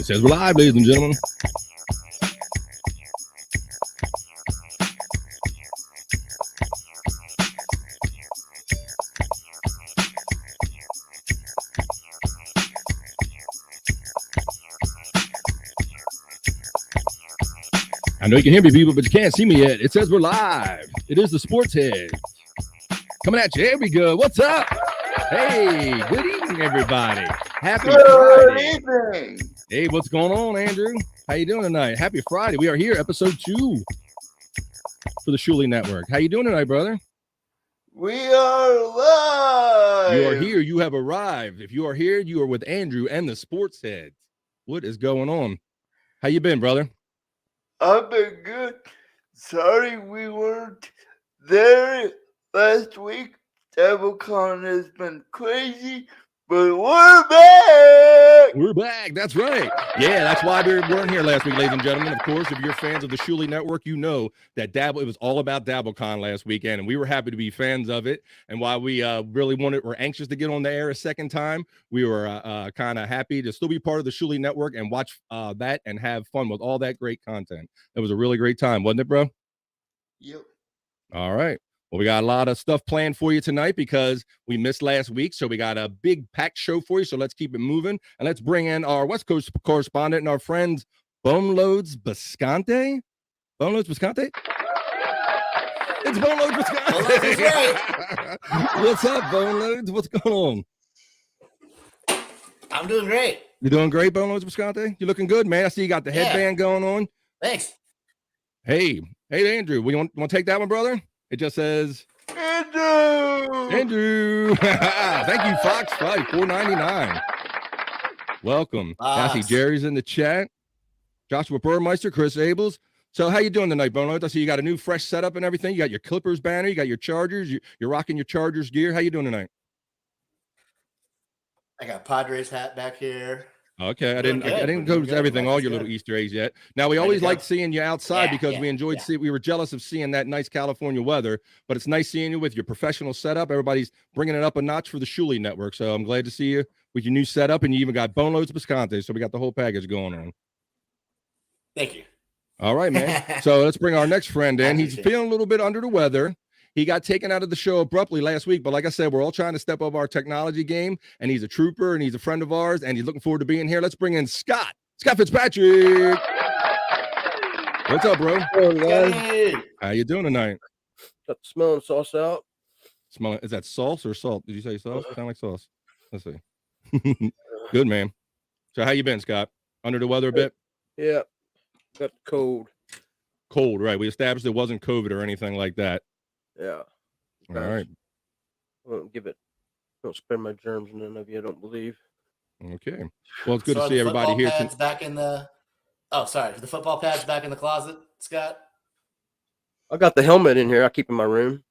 says we're live, ladies and gentlemen. I know you can hear me, people, but you can't see me yet. It says we're live. It is the Sports Head. Coming at you. Here we go. What's up? Hey, good evening, everybody. Happy Friday. Evening. Hey, what's going on, Andrew? How you doing tonight? Happy Friday. We are here, episode 2 for the Shuli Network. How you doing tonight, brother? We are live. You are here. You have arrived. If you are here, you are with Andrew and the Sports Head. What is going on? How you been, brother? I've been good. Sorry we weren't there last week. DevilCon has been crazy, but we're back. We're back. That's right. Yeah, that's why we weren't here last week, ladies and gentlemen. Of course, if you're fans of the Shuli Network, you know that it was all about DabbleCon last weekend, and we were happy to be fans of it. And while we really were anxious to get on the air a second time, we were kind of happy to still be part of the Shuli Network and watch that and have fun with all that great content. It was a really great time, wasn't it, bro? Yep. All right. Well, we got a lot of stuff planned for you tonight because we missed last week. So we got a big packed show for you. So let's keep it moving. And let's bring in our West Coast correspondent and our friend, Boneloads Bisconte. Boneloads Bisconte? It's Boneloads Bisconte. What's up, Boneloads? What's going on? I'm doing great. You doing great, Boneloads Bisconte? You looking good, man. I see you got the headband going on. Thanks. Hey, Andrew, you want to take that one, brother? It just says Andrew. Thank you, Fox Fight, $4.99. Welcome. I see Jerry's in the chat. Joshua Burmeister, Chris Abels. So how you doing tonight, Bono? I see you got a new fresh setup and everything. You got your Clippers banner. You got your Chargers. You're rocking your Chargers gear. How you doing tonight? I got Padres hat back here. Okay, I didn't go to everything, all your little Easter eggs yet. Now, we always liked seeing you outside because we enjoyed seeing, we were jealous of seeing that nice California weather, but it's nice seeing you with your professional setup. Everybody's bringing it up a notch for the Shuli Network, so I'm glad to see you with your new setup, and you even got Boneloads Bisconte, so we got the whole package going on. Thank you. All right, man. So let's bring our next friend in. He's feeling a little bit under the weather. He got taken out of the show abruptly last week, but like I said, we're all trying to step up our technology game, and he's a trooper, and he's a friend of ours, and he's looking forward to being here. Let's bring in Scott Fitzpatrick. What's up, bro? Hey. How you doing tonight? Got the smelling sauce out. Is that sauce or salt? Did you say sauce? Sound like sauce. Let's see. Good, man. So how you been, Scott? Under the weather a bit? Yeah. Got the cold. Cold, right. We established it wasn't COVID or anything like that. Yeah. All right. I don't spare my germs in none of you, I don't believe. Okay. Well, it's good to see everybody here. Back in the the football pads back in the closet, Scott. I got the helmet in here. I keep in my room.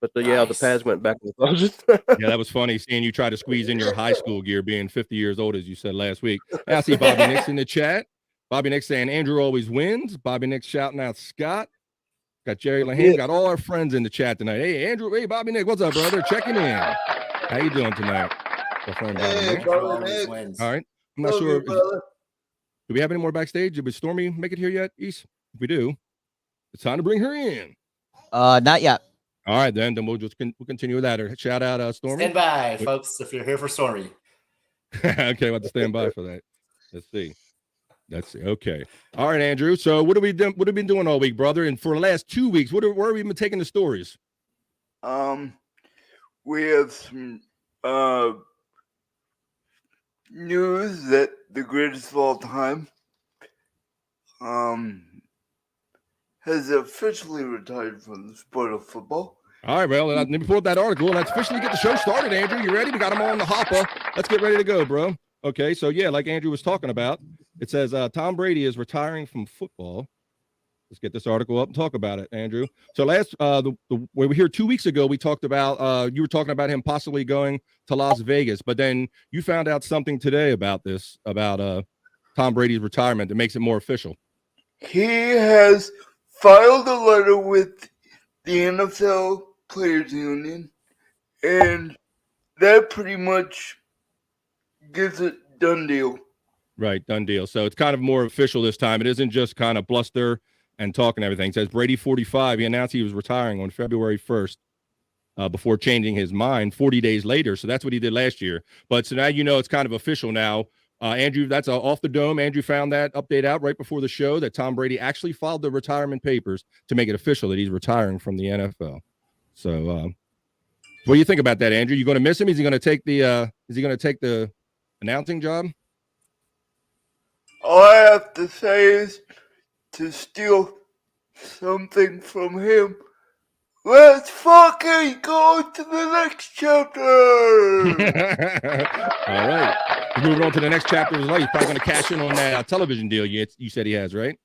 But the pads went back in the closet. Yeah, that was funny seeing you try to squeeze in your high school gear being 50 years old, as you said last week. I see Bobby Nix in the chat. Bobby Nix saying Andrew always wins. Bobby Nix shouting out Scott. Got Jerry Lahane. Got all our friends in the chat tonight. Hey, Andrew. Hey, Bobby Nick. What's up, brother? Checking in. How you doing tonight? Hey, Bobby Nick. All right. I'm not sure. Do we have any more backstage? Did Stormy make it here yet, East? If we do, it's time to bring her in. Not yet. All right, then we'll continue with that. Or shout out Stormy. Stand by, folks, if you're here for Stormy. Okay, we'll have to stand by for that. Let's see. Okay. All right, Andrew. So what have we done? What have we been doing all week, brother? And for the last 2 weeks, where have we been taking the stories? We have some news that the greatest of all time has officially retired from the sport of football. All right, well, let me pull up that article. Let's officially get the show started, Andrew. You ready? We got them on the hopper. Let's get ready to go, bro. Okay, so yeah, like Andrew was talking about, it says Tom Brady is retiring from football. Let's get this article up and talk about it, Andrew. So when we were here 2 weeks ago, we talked about you were talking about him possibly going to Las Vegas, but then you found out something today about this, about Tom Brady's retirement that makes it more official. He has filed a letter with the NFL Players Union, and that pretty much gives it done deal. Right, done deal. So it's kind of more official this time. It isn't just kind of bluster and talking everything. It says Brady 45. He announced he was retiring on February 1st before changing his mind 40 days later. So that's what he did last year. But so now you know it's kind of official now. Andrew, that's off the dome. Andrew found that update out right before the show that Tom Brady actually filed the retirement papers to make it official that he's retiring from the NFL. So what do you think about that, Andrew? You going to miss him? Is he going to take the announcing job? All I have to say is to steal something from him. Let's fucking go to the next chapter. All right. He's moving on to the next chapter of his life. He's probably going to cash in on that television deal you said he has, right?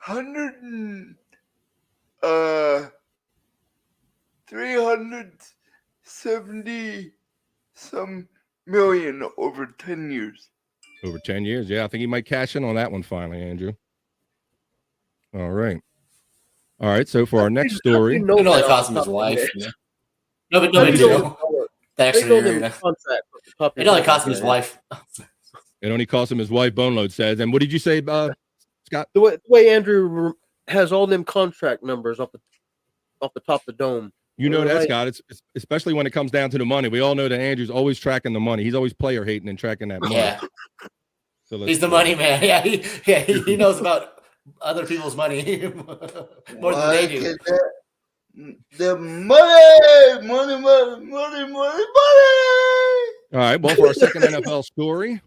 370 some million over 10 years. Over 10 years. Yeah, I think he might cash in on that one finally, Andrew. All right. All right. So for our next story. It only cost him his wife. Yeah. No, but nobody do. The extra year, it only cost him his wife. It only cost him his wife, Boneload says. And what did you say, Scott? The way Andrew has all them contract numbers off the top of the dome. You know that, Scott. It's especially when it comes down to the money. We all know that Andrew's always tracking the money. He's always player hating and tracking that money. Yeah. So he's the money man. Yeah, he knows about other people's money more than they do. The money. All right. Well, for our second NFL story,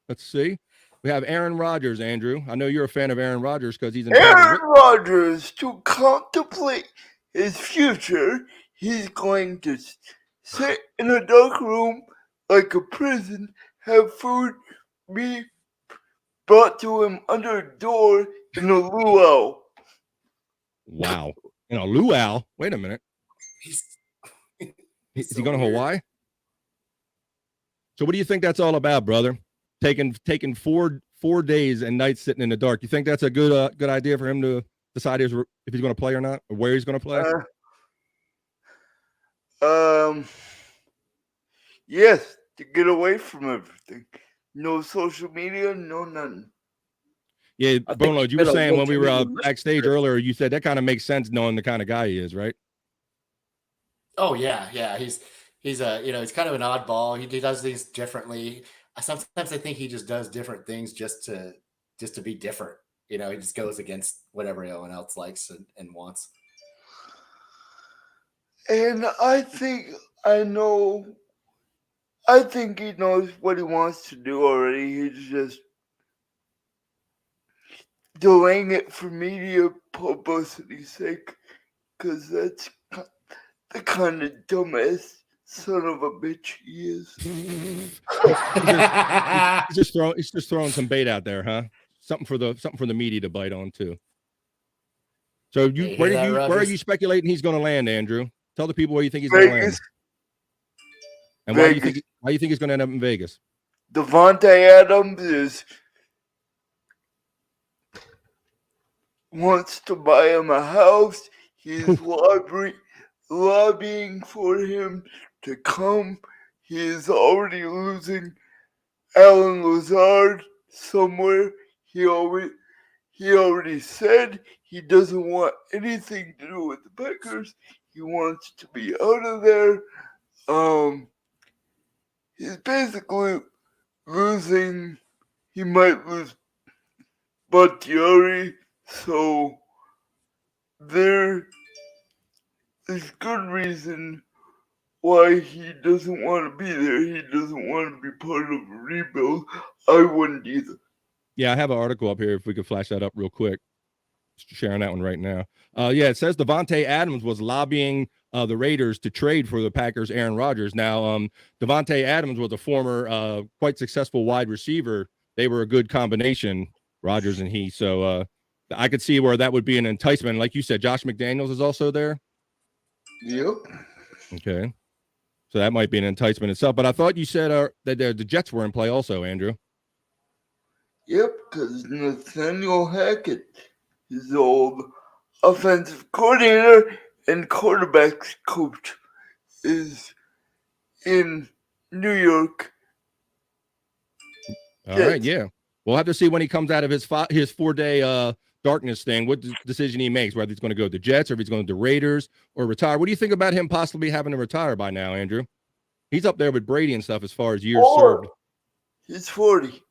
let's see. We have Aaron Rodgers, Andrew. I know you're a fan of Aaron Rodgers because he's in Aaron Rodgers to contemplate his future. He's going to sit in a dark room like a prison, have food be brought to him under a door in a luau. Wow. In a luau? Wait a minute. Is he going to Hawaii? So what do you think that's all about, brother? Taking 4 days and nights sitting in the dark. You think that's a good idea for him to decide if he's going to play or not, or where he's going to play? Yes, to get away from everything. No social media, no nothing. Yeah, Boneload, you were saying when we were backstage earlier, you said that kind of makes sense knowing the kind of guy he is, right? Oh yeah. He's he's kind of an oddball. He does things differently. Sometimes I think he just does different things just to be different. He just goes against whatever everyone else likes and wants. And I think he knows what he wants to do already. He's just delaying it for media publicity's sake, because that's the kind of dumbass son of a bitch he is. He's just throwing some bait out there, huh? Something for the media to bite on too. So where are you speculating he's going to land, Andrew? Tell the people where you think he's going to land. And why do you think he's going to end up in Vegas? Devontae Adams wants to buy him a house. He's lobbying for him to come. He is already losing Alan Lazard somewhere. He already said he doesn't want anything to do with the Packers. He wants to be out of there. He's basically losing. He might lose Bakhtiari, so there is good reason why he doesn't want to be there. He doesn't want to be part of a rebuild. I wouldn't either. Yeah, I have an article up here. If we could flash that up real quick. Just sharing that one right now. It says Devontae Adams was lobbying the Raiders to trade for the Packers' Aaron Rodgers. Now, Devontae Adams was a former quite successful wide receiver. They were a good combination, Rodgers and he. So I could see where that would be an enticement. Like you said, Josh McDaniels is also there. Yep. Okay. So that might be an enticement itself. But I thought you said that the Jets were in play also, Andrew. Yep, because Nathaniel Hackett, his old offensive coordinator and quarterbacks coach, is in New York All right, yeah. We'll have to see when he comes out of his 4-day darkness thing, what decision he makes, whether he's going to go to the Jets or if he's going to the Raiders or retire. What do you think about him possibly having to retire by now, Andrew? He's up there with Brady and stuff as far as years served. He's 40.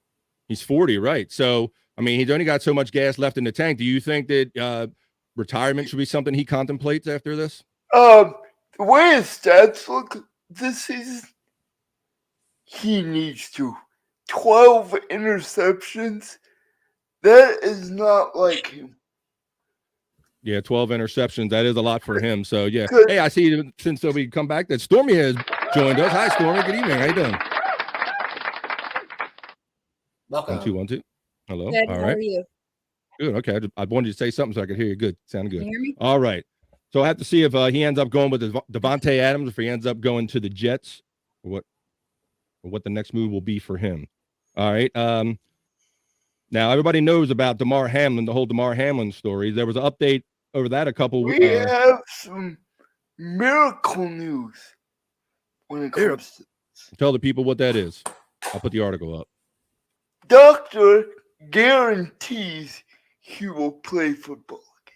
He's 40, right? So, I mean, he's only got so much gas left in the tank. Do you think that retirement should be something he contemplates after this? The way his stats look this season, he needs to. 12 interceptions. That is not like him. Yeah, 12 interceptions. That is a lot for him. So, yeah. Good. Hey, I see since we come back that Stormy has joined us. Hi, Stormy. Good evening. How you doing? Welcome. 1 2 1 2. Hello. Good. All How right. are you? Good. Okay. I wanted you to say something so I could hear you. Good. Sound good. Can you hear me? All right. So I have to see if he ends up going with Devontae Adams, if he ends up going to the Jets, or what the next move will be for him. All right. Now everybody knows about Damar Hamlin, the whole Damar Hamlin story. There was an update over that a couple. We have some miracle news when it comes to Tell the people what that is. I'll put the article up. doctor guarantees he will play football again.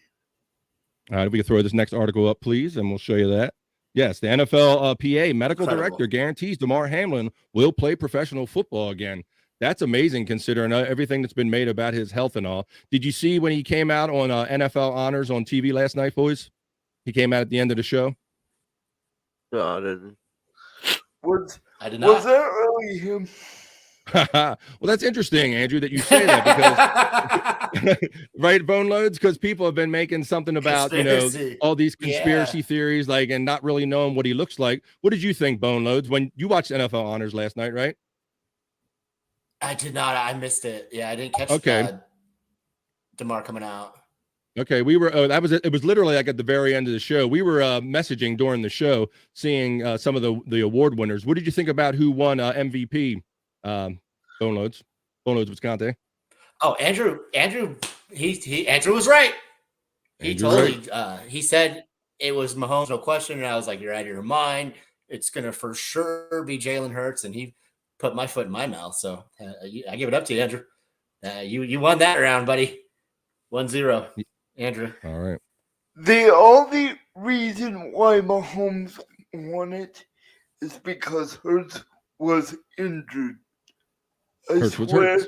All right, if we can throw this next article up, please, and we'll show you that. Yes, the NFL PA medical Incredible. director guarantees Damar Hamlin will play professional football again. That's amazing considering everything that's been made about his health and all. Did you see when he came out on NFL Honors on TV last night, boys? He came out at the end of the show. No, I didn't. I did Was not. that really him? Well, that's interesting, Andrew, that you say that because right, Bone Loads, because people have been making something about Conspiracy. all these conspiracy theories, like, and not really knowing what he looks like. What did you think, Bone Loads, when you watched NFL Honors last night, right? I did not. I missed it. Yeah, I didn't catch DeMar coming out. Okay, we were. It was literally like at the very end of the show. We were messaging during the show, seeing some of the award winners. What did you think about who won MVP? Bone Loads, Wisconsin. Oh, Andrew, Andrew was right. He Andrew totally. He said it was Mahomes, no question. And I was like, "You're out of your mind. It's gonna for sure be Jalen Hurts." And he put my foot in my mouth. So I give it up to you, Andrew. You won that round, buddy. 1-0, Andrew. All right. The only reason why Mahomes won it is because Hurts was injured. I Hurts was swear Hurts.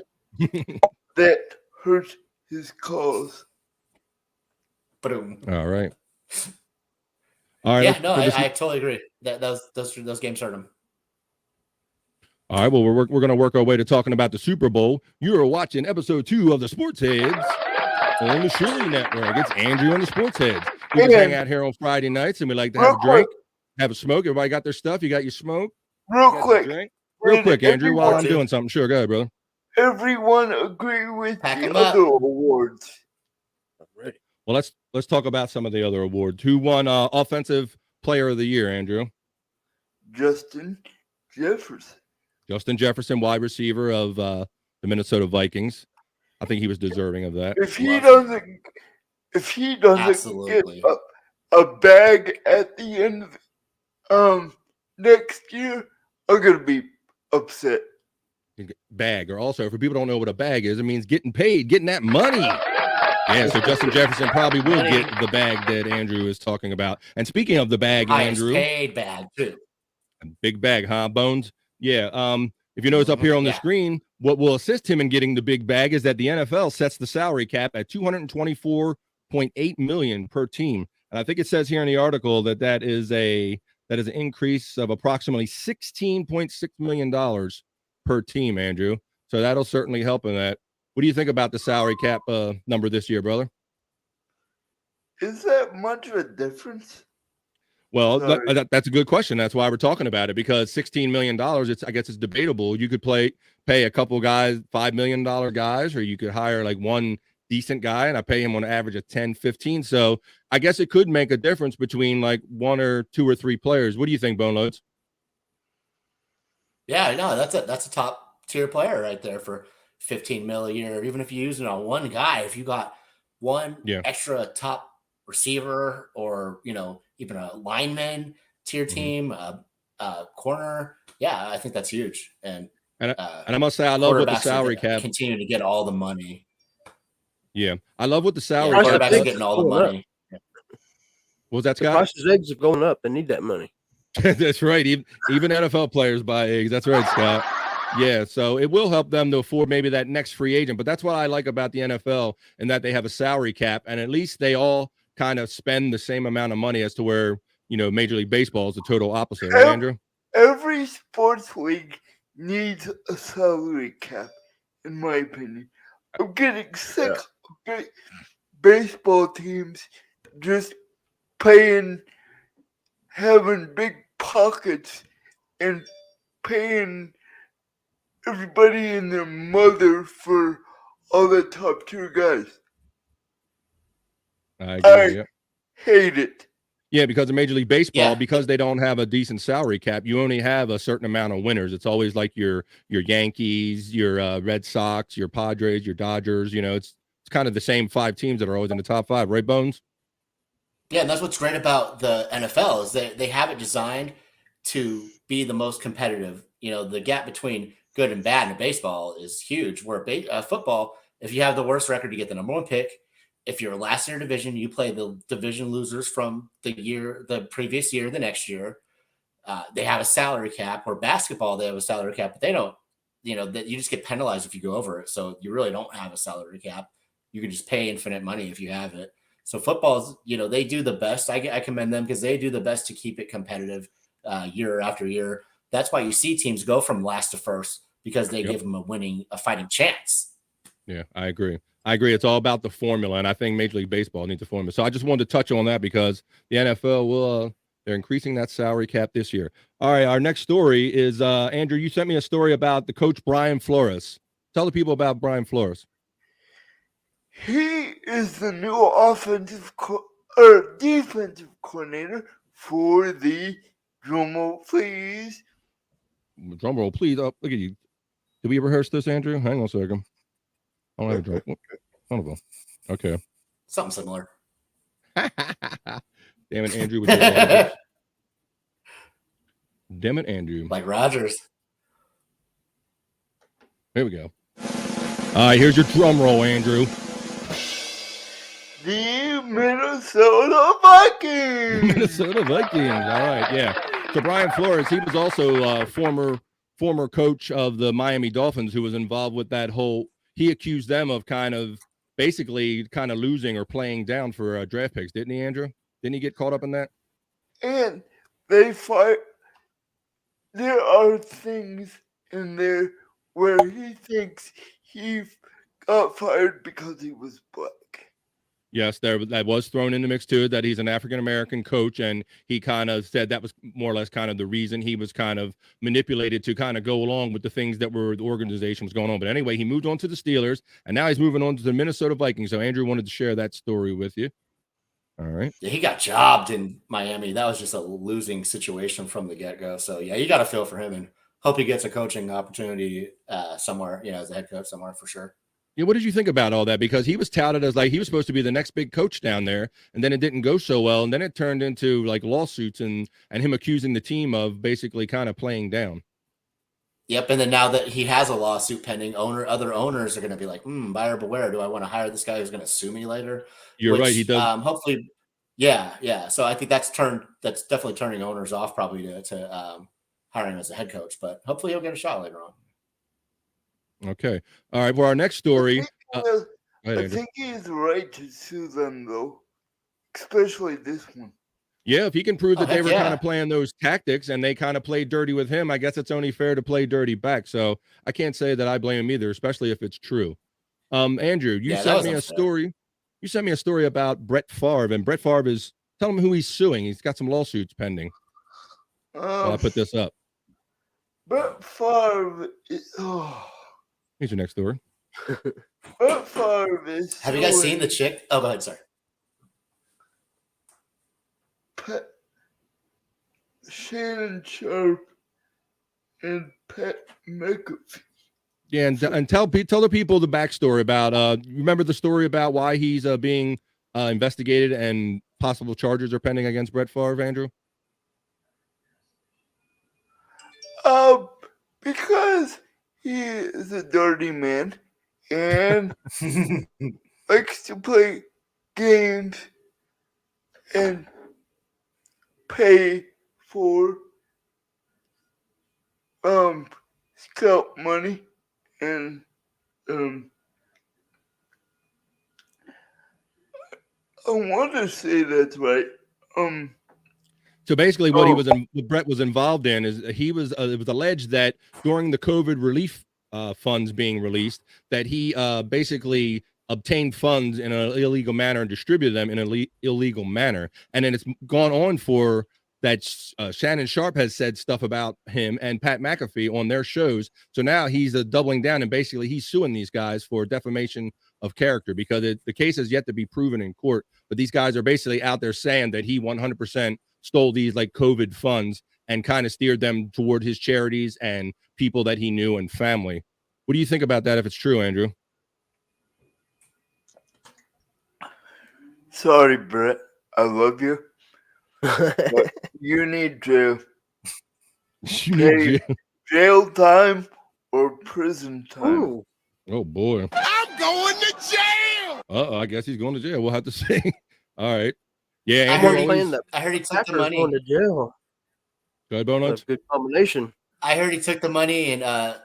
that hurt his cause. Boom. All right. All right. Yeah, no, I totally agree. Those games hurt him. All right. Well, we're going to work our way to talking about the Super Bowl. You are watching episode 2 of the Sports Heads on the Shuli Network. It's Andrew and the Sports Heads. We just hang out here on Friday nights and we like to have a drink, have a smoke. Everybody got their stuff. You got your smoke? Real quick, Andrew, while I'm doing something. Sure, go ahead, brother. Everyone agree with Pack the 'em up. other awards. Ready. Well, let's talk about some of the other awards. Who won Offensive Player of the Year, Andrew? Justin Jefferson. Justin Jefferson, wide receiver of the Minnesota Vikings. I think he was deserving of that. If he doesn't Absolutely. get a bag at the end of next year, I'm gonna be upset. Bag, or also for people who don't know what a bag is, it means getting paid, getting that money. Yeah, so Justin Jefferson probably will get the bag that Andrew is talking about. And speaking of the bag, Highest Andrew, paid bag too. a big bag, huh, Bones? Yeah. If you notice up here on the screen, what will assist him in getting the big bag is that the NFL sets the salary cap at $224.8 million per team. And I think it says here in the article that is an increase of approximately $16.6 million per team, Andrew. So that'll certainly help in that. What do you think about the salary cap number this year, brother? Is that much of a difference? Well, that's a good question. That's why we're talking about it, because $16 million, I guess it's debatable. You could pay a couple guys, $5 million guys, or you could hire like one decent guy, and I pay him on an average of 10, 15. So I guess it could make a difference between like 1 or 2 or 3 players. What do you think, Bone Loads? Yeah, no, that's a top tier player right there for 15 mil a year. Even if you use it on one guy, if you got one extra top receiver, or even a lineman tier team, corner, I think that's huge. And And I must say, I love what the salary cap. continue to get all the money. Yeah, I love what the salary Yeah, cap quarterbacks does. are getting all the money. What was that, The Scott? price of eggs are going up. They need that money. That's right. Even NFL players buy eggs. That's right, Scott. Yeah, so it will help them to afford maybe that next free agent. But that's what I like about the NFL, and that they have a salary cap, and at least they all kind of spend the same amount of money as to where, Major League Baseball is the total opposite, right, Andrew? Every sports league needs a salary cap, in my opinion. I'm getting sick of baseball teams just having big pockets and paying everybody and their mother for all the top tier guys. I agree. Yeah. Hate it. Yeah, because in Major League Baseball, because they don't have a decent salary cap, you only have a certain amount of winners. It's always like your Yankees, your Red Sox, your Padres, your Dodgers. It's kind of the same 5 teams that are always in the top 5, right, Bones? Yeah, and that's what's great about the NFL is they have it designed to be the most competitive. The gap between good and bad in baseball is huge. Where football, if you have the worst record, you get the number 1 pick. If you're last in your division, you play the division losers from the previous year, the next year. They have a salary cap. Or basketball, they have a salary cap, but they don't. That you just get penalized if you go over it. So you really don't have a salary cap. You can just pay infinite money if you have it. So football's, they do the best. I commend them because they do the best to keep it competitive year after year. That's why you see teams go from last to first because they give them a fighting chance. Yeah, I agree. It's all about the formula, and I think Major League Baseball needs a formula. So I just wanted to touch on that because the NFL will they're increasing that salary cap this year. All right, our next story is Andrew. You sent me a story about the coach Brian Flores. Tell the people about Brian Flores. He is the new defensive coordinator for the drumroll, please. Drumroll, please. Oh, look at you. Did we rehearse this, Andrew? Hang on a second. I don't have a drum. Son of a. Okay. Something similar. Damn it, Andrew. With your Damn it, Andrew. Like Rogers. Here we go. All right, here's your drum roll, Andrew. The Minnesota Vikings. Minnesota Vikings. All right, yeah. So Brian Flores, he was also former coach of the Miami Dolphins, who was involved with that whole. He accused them of basically losing or playing down for draft picks, didn't he, Andrew? Didn't he get caught up in that? And they fight. There are things in there where he thinks he got fired because he was black. Yes, that was thrown in the mix too, that he's an African-American coach, and he kind of said that was more or less kind of the reason he was kind of manipulated to kind of go along with the things that the organization was going on. But anyway, he moved on to the Steelers, and now he's moving on to the Minnesota Vikings. So Andrew wanted to share that story with you. All right. Yeah, he got jobbed in Miami. That was just a losing situation from the get-go. So, yeah, you got to feel for him and hope he gets a coaching opportunity somewhere, as a head coach somewhere for sure. Yeah, what did you think about all that? Because he was touted as he was supposed to be the next big coach down there, and then it didn't go so well, and then it turned into lawsuits and him accusing the team of basically kind of playing down. Yep, and then now that he has a lawsuit pending, other owners are going to be like, buyer beware. Do I want to hire this guy who's going to sue me later? You're right. He does. Hopefully, yeah. So I think that's definitely turning owners off probably to hiring him as a head coach, but hopefully he'll get a shot later on. Okay. All right. For our next story. I think he's right to sue them, though, especially this one. Yeah, if he can prove that they were kind of playing those tactics and they kind of played dirty with him, I guess it's only fair to play dirty back. So I can't say that I blame him either, especially if it's true. Andrew, you sent me a story. You sent me a story about Brett Favre, and Brett Favre is tell him who he's suing. He's got some lawsuits pending. I put this up. Brett Favre Here's your next story. Brett Favre is. Have you guys seen the chick? Oh, go ahead, sorry. Shannon Sharp and Pat McAfee. Yeah, and tell the people the backstory about. Remember the story about why he's being investigated and possible charges are pending against Brett Favre, Andrew? Because he is a dirty man and likes to play games and pay for scout money and I want to say that's right. So basically, what what Brett was involved in is it was alleged that during the COVID relief funds being released, that he basically obtained funds in an illegal manner and distributed them in an illegal manner, and then it's gone on for that. Shannon Sharp has said stuff about him and Pat McAfee on their shows. So now he's doubling down and basically he's suing these guys for defamation of character because the case has yet to be proven in court. But these guys are basically out there saying that he 100% stole these like COVID funds and kind of steered them toward his charities and people that he knew and family. What do you think about that if it's true, Andrew? Sorry, Brett. I love you. But you need jail. Jail time or prison time. Ooh. Oh, boy. I'm going to jail. I guess he's going to jail. We'll have to see. All right. Yeah, I heard he took Packers the money. going to jail. Go ahead, Bono. That's a good combination. I heard he took the money and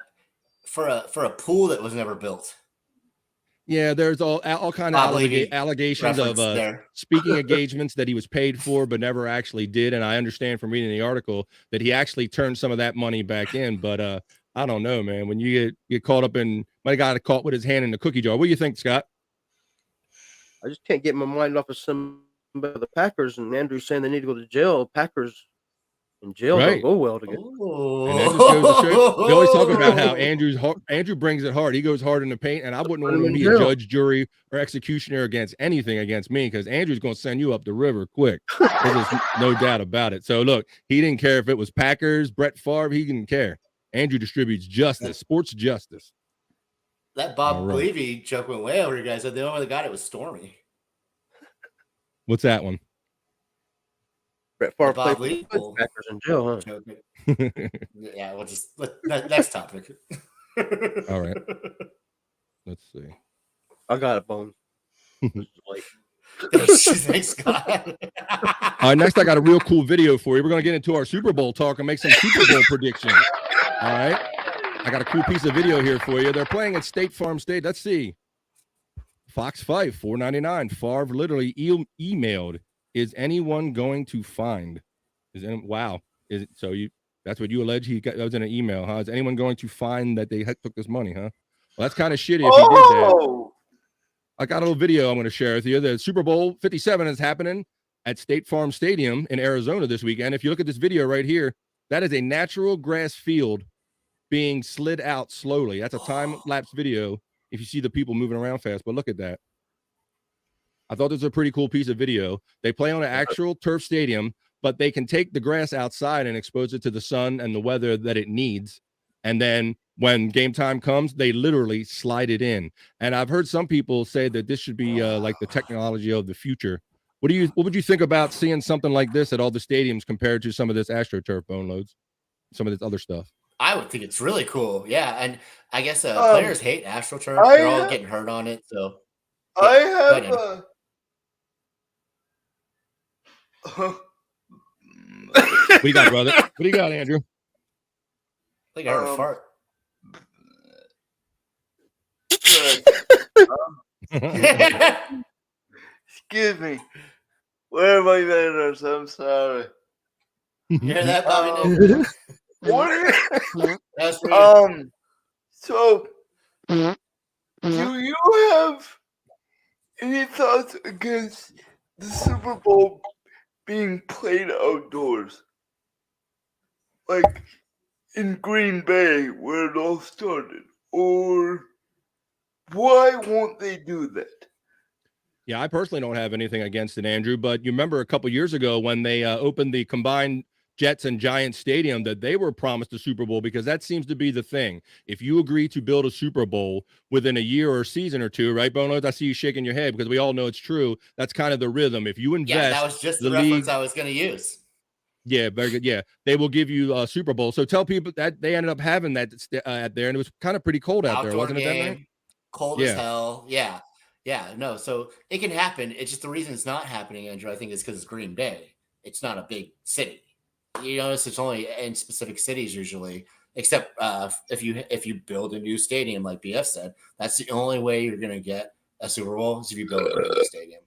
for a pool that was never built. Yeah, there's all kind of allegations of speaking engagements that he was paid for but never actually did. And I understand from reading the article that he actually turned some of that money back in. But I don't know, man. When you get caught up in, my guy caught with his hand in the cookie jar. What do you think, Scott? I just can't get my mind off of some of the Packers, and Andrew's saying they need to go to jail. Packers in jail don't go well together. And that just goes to show, they always talk about how Andrew brings it hard. He goes hard in the paint, and I wouldn't want him to be a judge, jury, or executioner against anything against me because Andrew's going to send you up the river quick. There's no doubt about it. So look, he didn't care if it was Packers, Brett Favre. He didn't care. Andrew distributes justice, sports justice. That Bob Levy joke went way over, you guys. The only one that got it was Stormy. What's that one? Brett Favre Bob played Levy Packers in jail, huh? Yeah, we'll just next topic. All right. Let's see. I got it, Bone. Thanks, God. All right, next I got a real cool video for you. We're going to get into our Super Bowl talk and make some Super Bowl predictions. All right. I got a cool piece of video here for you. They're playing at State Farm State. Let's see. Fox 5, $4.99. Favre literally emailed, "Is anyone going to find?" Wow. Is it so? That's what you allege that was in an email, huh? Is anyone going to find that they took this money, huh? Well, that's kind of shitty if he did that. I got a little video I'm going to share with you. The Super Bowl 57 is happening at State Farm Stadium in Arizona this weekend. If you look at this video right here, that is a natural grass field being slid out slowly. That's a time-lapse video if you see the people moving around fast. But look at that. I thought this was a pretty cool piece of video. They play on an actual turf stadium, but they can take the grass outside and expose it to the sun and the weather that it needs. And then when game time comes, they literally slide it in. And I've heard some people say that this should be like the technology of the future. What would you think about seeing something like this at all the stadiums compared to some of this AstroTurf bone loads, some of this other stuff? I would think it's really cool. Yeah, and I guess players hate AstroTurf. They're all getting hurt on it. So I have What do you got, brother? What do you got, Andrew? I think I heard a fart. Excuse me. Where are my manners? I'm sorry. You hear that, Bobby? What That's weird. So do you have any thoughts against the Super Bowl being played outdoors? Like in Green Bay where it all started? Or why won't they do that? Yeah, I personally don't have anything against it, Andrew, but you remember a couple years ago when they opened the combined Jets and Giants stadium that they were promised a Super Bowl, because that seems to be the thing. If you agree to build a Super Bowl within a year or a season or two, right, Bono? I see you shaking your head because we all know it's true. That's kind of the rhythm. If you invest, that was just the reference I was going to use. Yeah, very good. Yeah, they will give you a Super Bowl. So tell people that they ended up having that out there, and it was kind of pretty cold out there, Outdoor wasn't it? That night? game, cold as Yeah. hell. Yeah. Yeah. No, so it can happen. It's just the reason it's not happening, Andrew, I think, is because it's Green Bay. It's not a big city. You notice it's only in specific cities usually, except if you build a new stadium, like BF said. That's the only way you're going to get a Super Bowl is if you build a brand new stadium.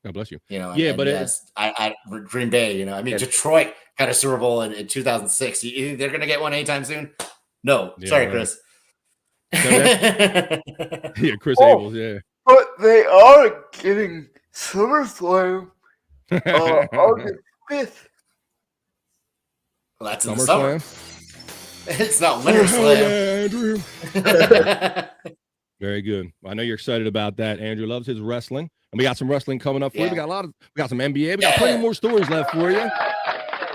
God bless you. You know, Yeah, and but yes, I Green Bay. You know, I mean, Detroit had a Super Bowl in 2006. You think they're going to get one anytime soon? No, Yeah, sorry, right. Chris. Yeah, Chris Oh. Abels. Yeah. But they are getting SummerSlam August 5th. Well, that's in the summer. SummerSlam. It's not Winter Hell Slam. yeah, Andrew. Very good. I know you're excited about that. Andrew loves his wrestling, and we got some wrestling coming up for you. We got we got some NBA. We got plenty more stories left for you.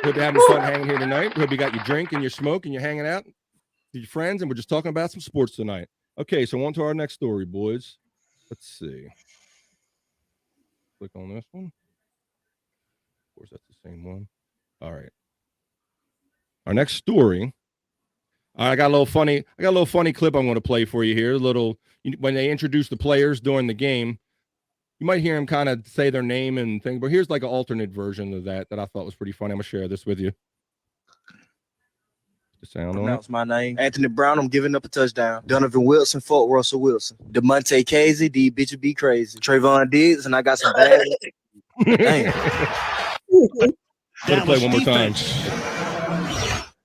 Hope you're having fun hanging here tonight. Hope you got your drink and your smoke and you're hanging out with your friends, and we're just talking about some sports tonight. Okay, so on to our next story, boys. Let's see. Click on this one. Of course, that's the same one. All right. Our next story. I got a little funny. I got a little funny clip I'm going to play for you here. A little when they introduce the players during the game, you might hear them kind of say their name and things. But here's like an alternate version of that I thought was pretty funny. I'm gonna share this with you. The sound on it. Pronounce my name. Anthony Brown, I'm giving up a touchdown. Donovan Wilson, fuck Russell Wilson. DeMonte Casey, these bitches be crazy. Trayvon Diggs, and I got some bad. Damn. Let it play one more time.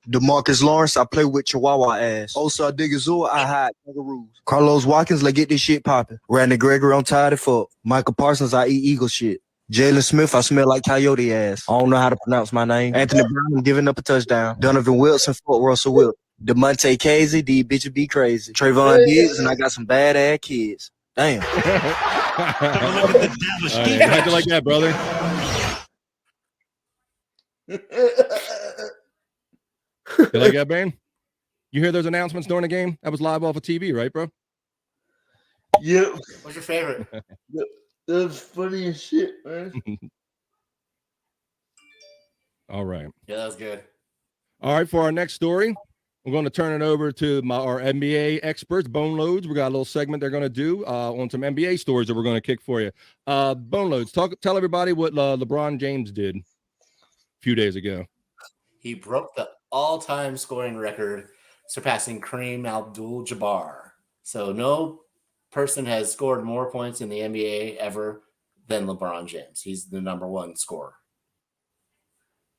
DeMarcus Lawrence, I play with Chihuahua ass. Osa Digazua, I hide kangaroos. Carlos Watkins, let's get this shit popping. Randy Gregory, I'm tired of fuck. Michael Parsons, I eat eagle shit. Jalen Smith, I smell like coyote ass. I don't know how to pronounce my name. Anthony Brown, I'm giving up a touchdown. Donovan Wilson, fuck Russell Wilson. DeMonte Casey, these bitches be crazy. Trayvon Diggs, and I got some bad ass kids. Damn. How'd you like that, brother? You like that, man? You hear those announcements during the game? That was live off of TV, right, bro? Yep. What's your favorite? That's funny as shit, man. All right. Yeah, that was good. All right, for our next story, we're going to turn it over to our NBA experts, Bone Loads. We got a little segment they're going to do on some NBA stories that we're going to kick for you. Bone Loads, tell everybody what LeBron James did a few days ago. He broke the all-time scoring record, surpassing Kareem Abdul-Jabbar. So no person has scored more points in the NBA ever than LeBron James. He's the number one scorer.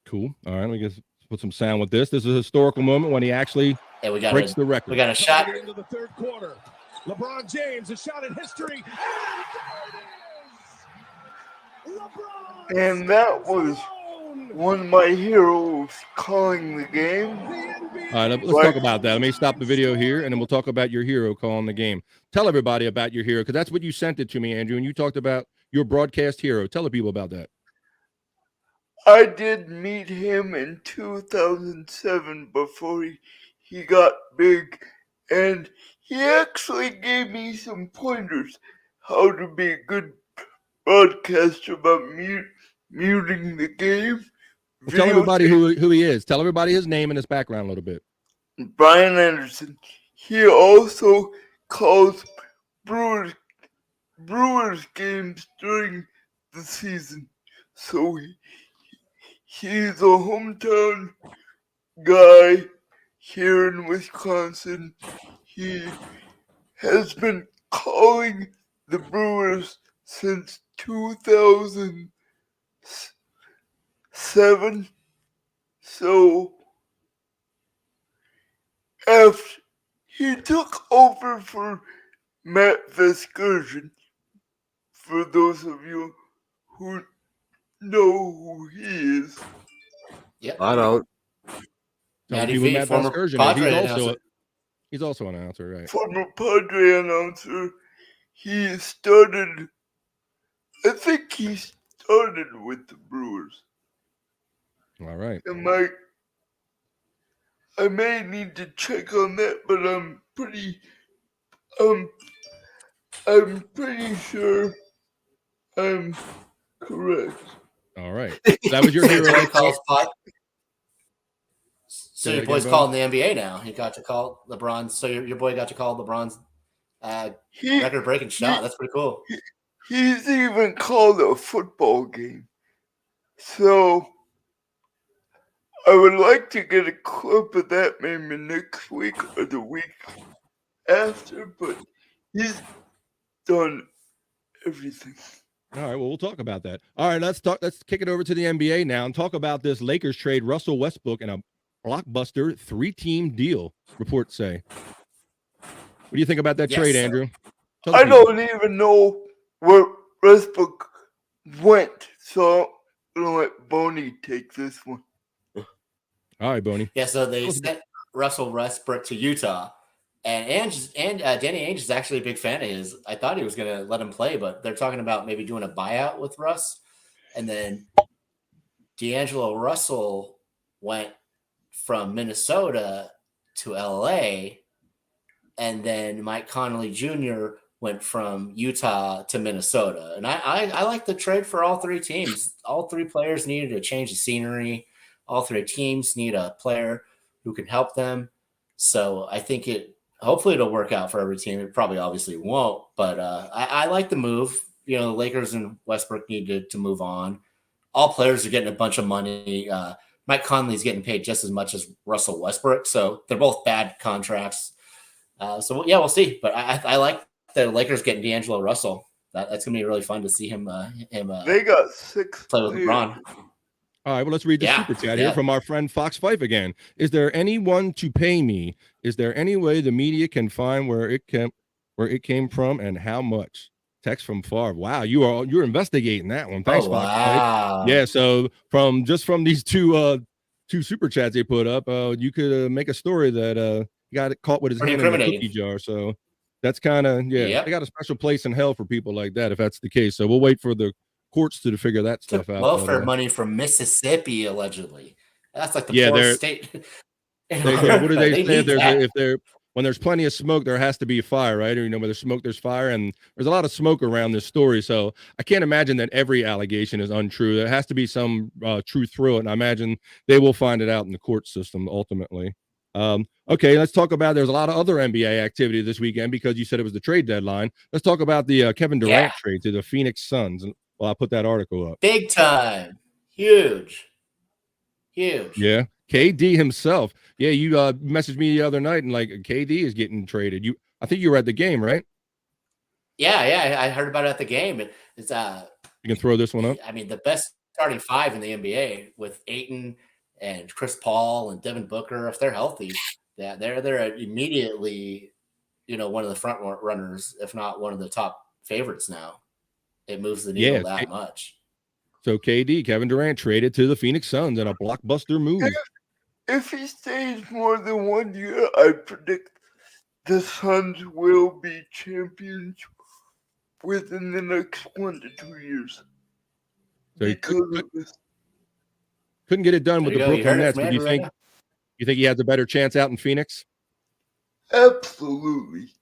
Cool. All right, let me just put some sound with this. This is a historical moment when he actually breaks the record. We got a shot. Into the third quarter. LeBron James, a shot at history. And that was one of my heroes calling the game. All right, let's talk about that. Let me stop the video here, and then we'll talk about your hero calling the game. Tell everybody about your hero, because that's what you sent it to me, Andrew, and you talked about your broadcast hero. Tell the people about that. I did meet him in 2007 before he got big, and he actually gave me some pointers how to be a good broadcaster about muting the game. Well, tell everybody who he is. Tell everybody his name and his background a little bit. Brian Anderson. He also calls Brewers games during the season, so he's a hometown guy here in Wisconsin. He has been calling the Brewers since 2007. So after he took over for Matt Vescursion, for those of you who know who he is. Yep. I don't. Matty Matt V, former Vasgersian is. Padre He's also an announcer, right? Former Padre announcer. He started, I think he started with the Brewers. All right. And I may need to check on that, but I'm pretty sure I'm correct. All right. That was your So your hero. boy calls pot. So Say your it boy's again, bro. calling the NBA now. He got to call LeBron's. So your boy got to call LeBron's He, record-breaking shot. That's pretty cool. he's even called a football game. So I would like to get a clip of that maybe next week or the week after, but he's done everything. All right, well, we'll talk about that. All right, let's kick it over to the NBA now and talk about this Lakers trade Russell Westbrook in a blockbuster 3-team deal, reports say. What do you think about that trade, Andrew? I don't even know where Westbrook went, so I'm gonna let Boney take this one. All right, Boney. Yeah, so they sent Russell Westbrook to Utah. And Danny Ainge is actually a big fan of his. I thought he was going to let him play, but they're talking about maybe doing a buyout with Russ. And then D'Angelo Russell went from Minnesota to LA. And then Mike Conley Jr. went from Utah to Minnesota. And I like the trade for all three teams. All three players needed to change the scenery. All three teams need a player who can help them. So I think hopefully it'll work out for every team. It probably obviously won't, but I like the move. You know, the Lakers and Westbrook needed to move on. All players are getting a bunch of money. Mike Conley's getting paid just as much as Russell Westbrook, so they're both bad contracts. So yeah, we'll see. But I like the Lakers getting D'Angelo Russell. That's gonna be really fun to see him. They got 6 play with LeBron. All right, well, let's read the super chat here from our friend Fox Fife again. Is there anyone to pay me? Is there any way the media can find where it came from and how much? Text from Favre. Wow, you're investigating that one. Thanks, Fox Fife. Yeah, so from these two super chats they put up, you could make a story that he got caught with his hand in a cookie jar. So that's kind of they got a special place in hell for people like that if that's the case. So we'll wait for the courts to figure that stuff out. Welfare money from Mississippi, allegedly. That's like the poorest state. What do they say? When there's plenty of smoke, there has to be a fire, right? Or where there's smoke, there's fire, and there's a lot of smoke around this story. So I can't imagine that every allegation is untrue. There has to be some truth through it, and I imagine they will find it out in the court system ultimately. Okay, let's talk about. There's a lot of other NBA activity this weekend because you said it was the trade deadline. Let's talk about the Kevin Durant trade to the Phoenix Suns. Well, I'll put that article up. Big time. Huge. Yeah. KD himself. Yeah, you messaged me the other night and like KD is getting traded. I think you were at the game, right? Yeah. I heard about it at the game. It's you can throw this one up. I mean, the best starting five in the NBA with Ayton and Chris Paul and Devin Booker, if they're healthy, they're immediately, one of the front runners, if not one of the top favorites now. It moves the needle that much. So Kevin Durant traded to the Phoenix Suns in a blockbuster move. If he stays more than 1 year, I predict the Suns will be champions within the next 1 to 2 years. So he couldn't get it done with the Brooklyn Nets, but you think he has a better chance out in Phoenix? Absolutely.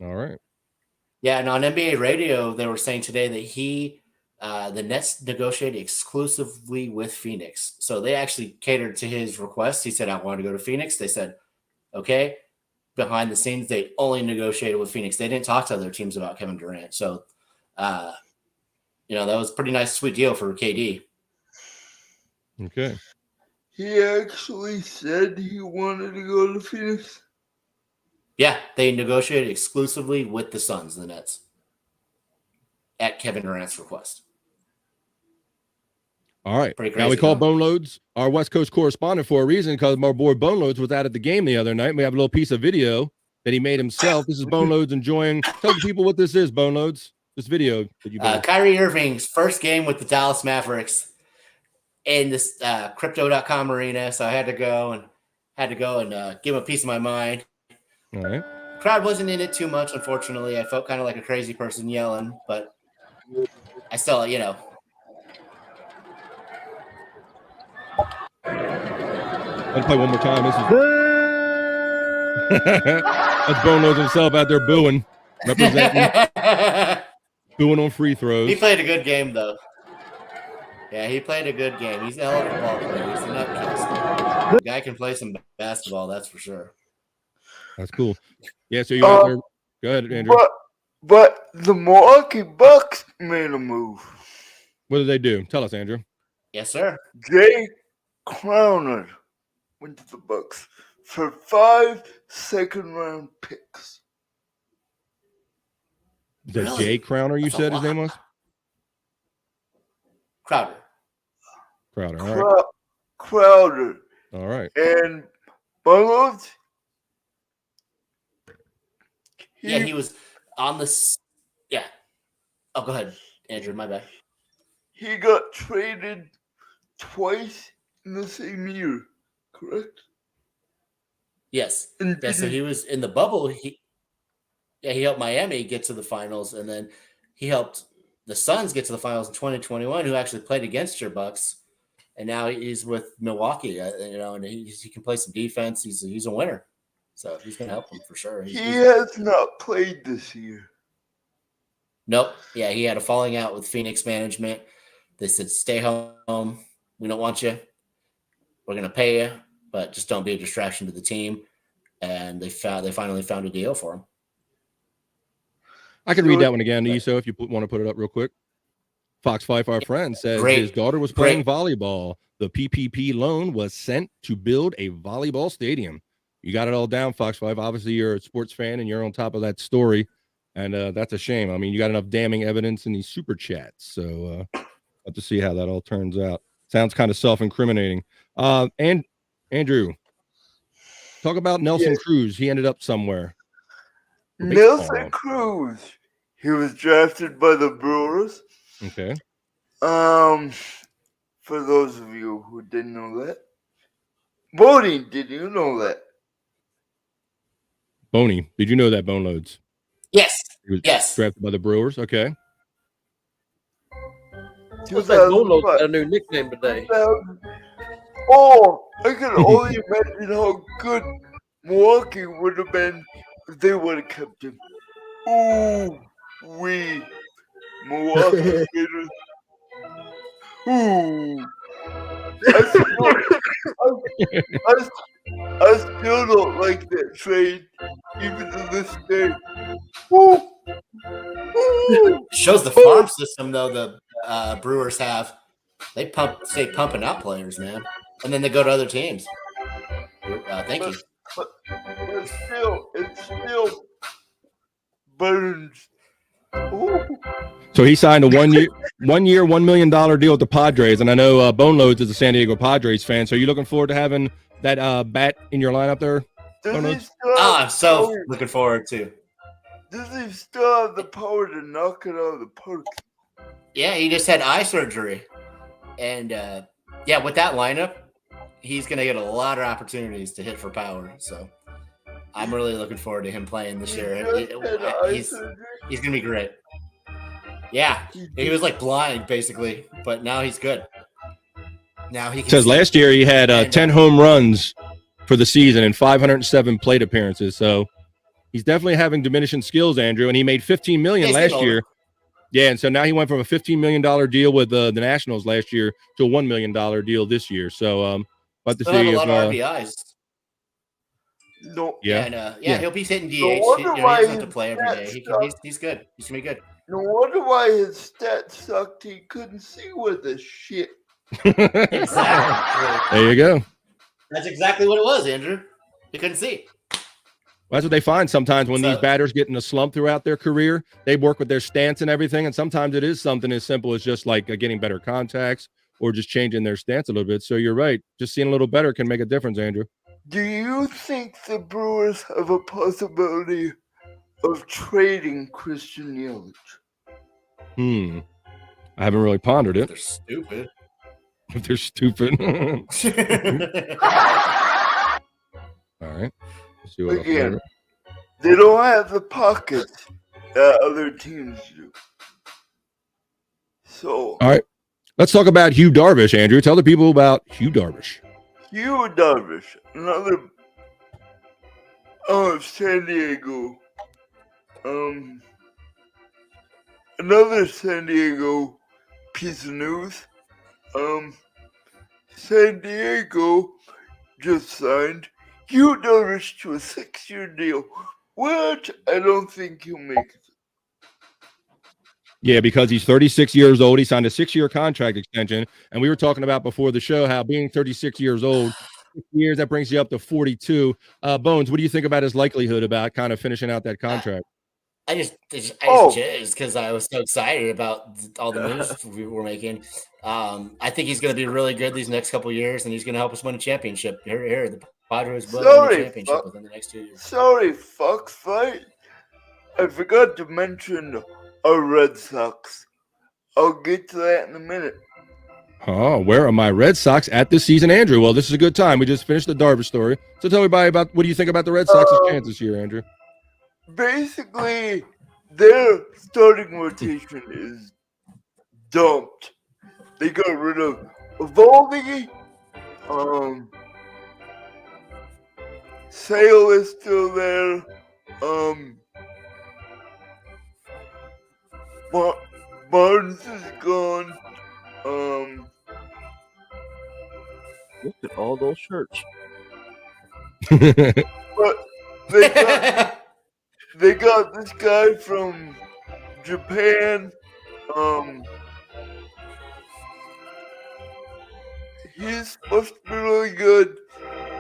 All right. Yeah, and on NBA radio, they were saying today that the Nets negotiated exclusively with Phoenix. So they actually catered to his request. He said, I want to go to Phoenix. They said, okay. Behind the scenes, they only negotiated with Phoenix. They didn't talk to other teams about Kevin Durant. So, that was a pretty nice, sweet deal for KD. Okay. He actually said he wanted to go to Phoenix. Yeah, they negotiated exclusively with the Suns, the Nets, at Kevin Durant's request. All right. Now we call Bone Loads our West Coast correspondent for a reason because my boy Bone Loads was out at the game the other night. We have a little piece of video that he made himself. This is Bone Loads enjoying. Tell the people what this is, Bone Loads. This video that you made. Kyrie Irving's first game with the Dallas Mavericks in this Crypto.com arena. So I had to go and give him a piece of my mind. All right. Crowd wasn't in it too much, unfortunately. I felt kind of like a crazy person yelling, but I still, Let's play one more time. This is that's Bone Loads himself out there booing, representing doing on free throws. He played a good game, though. Yeah, he played a good game. He's a hell of a ball player. He's a nutcase. The guy can play some basketball, that's for sure. That's cool. Yeah, so you go ahead, Andrew. But the Milwaukee Bucks made a move. What did they do? Tell us, Andrew. Yes, sir. Jay Crowder went to the Bucks for 5 second-round picks. Is that Really? Jay Crowner, you That's a said his lot. name was? Crowder. Crowder. All right. Crowder. All right. And Bungles. He was on the. Yeah. Oh, go ahead, Andrew. My bad. He got traded twice in the same year, correct? Yes. And Yeah, so he was in the bubble. He helped Miami get to the finals, and then he helped the Suns get to the finals in 2021, who actually played against your Bucks. And now he's with Milwaukee, and he can play some defense. He's a winner, so he's going to help them for sure. He has not played this year. Nope. Yeah, he had a falling out with Phoenix management. They said, "Stay home. We don't want you. We're going to pay you, but just don't be a distraction to the team." And they finally found a deal for him. I can read that one again, Iso, if you want to put it up real quick. Fox 5, our friend, says his daughter was playing volleyball. The PPP loan was sent to build a volleyball stadium. You got it all down, Fox 5. Obviously, you're a sports fan, and you're on top of that story, and that's a shame. I mean, you got enough damning evidence in these super chats, so have to see how that all turns out. Sounds kind of self-incriminating. And Andrew, talk about Nelson Cruz. He ended up somewhere. Nelson Cruz. He was drafted by the Brewers. Okay. For those of you who didn't know that. Boney, did you know that? Boney, did you know that, Bone Loads? Yes. He was Yes. drafted by the Brewers. Okay. What's that Bolo got a new nickname today? Oh, I can only imagine how good Milwaukee would have been if they would have kept him. Ooh, Milwaukee Raiders. Ooh. I still don't like that trade, even to this day. Ooh. Ooh. Shows the farm system, though, the Brewers have. They stay pumping out players, man. And then they go to other teams. Thank you. But it still burns. Ooh. So he signed a 1 year, $1 million deal with the Padres, and I know Bone Loads is a San Diego Padres fan. So are you looking forward to having that bat in your lineup there? I'm so looking forward to. Does he still have the power to knock it out of the park? Yeah, he just had eye surgery, and with that lineup, he's going to get a lot of opportunities to hit for power. So I'm really looking forward to him playing this year. He's going to be great. Yeah, he was like blind basically, but now he's good. Now he says last year he had 10 home runs for the season and 507 plate appearances. So he's definitely having diminishing skills, Andrew. And he made $15 million last year. Yeah, and so now he went from a $15 million deal with the Nationals last year to a $1 million deal this year. So, but to see a lot of RBIs. No. Yeah, he'll be hitting DH. He doesn't have to play every day. He's good. He's gonna be good. No wonder why his stats sucked. He couldn't see with the shit. Exactly. There you go. That's exactly what it was, Andrew. He couldn't see. That's what they find sometimes when these batters get in a slump throughout their career. They work with their stance and everything, and sometimes it is something as simple as just like getting better contacts or just changing their stance a little bit. So you're right. Just seeing a little better can make a difference, Andrew. Do you think the Brewers have a possibility of trading Christian Yelich? I haven't really pondered it. They're stupid. If they're stupid. All right. Let's see what again, they don't have the pockets that other teams do. So, all right. Let's talk about Hugh Darvish, Andrew. Tell the people about Hugh Darvish. Hugh Darvish, another San Diego, another San Diego piece of news. San Diego just signed Hugh Darvish to a 6-year deal, which I don't think he'll make it. Yeah, because he's 36 years old. He signed a 6-year contract extension. And we were talking about before the show how being 36 years old, 6 years, that brings you up to 42. Bones, what do you think about his likelihood about kind of finishing out that contract? I just Oh. jizzed because I was so excited about all the moves we were making. I think he's going to be really good these next couple of years, and he's going to help us win a championship. Here, the Padres will win a championship within the next 2 years. Sorry, Fox Fight. I forgot to mention our Red Sox. I'll get to that in a minute. Oh, where are my Red Sox at this season, Andrew? Well, this is a good time. We just finished the Darvish story. So tell everybody about what do you think about the Red Sox's chance this year, Andrew? Basically, their starting rotation is dumped. They got rid of Evaldi. Sale is still there. Barnes is gone. Look at all those shirts. But they got this guy from Japan. He's supposed to be really good.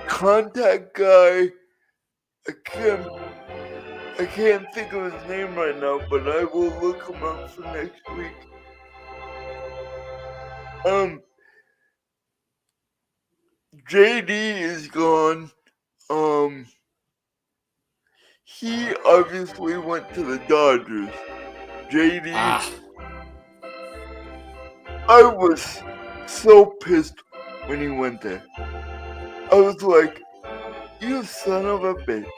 Contact guy. I can't think of his name right now, but I will look him up for next week. JD is gone. He obviously went to the Dodgers. JD. I was so pissed when he went there. I was like, you son of a bitch.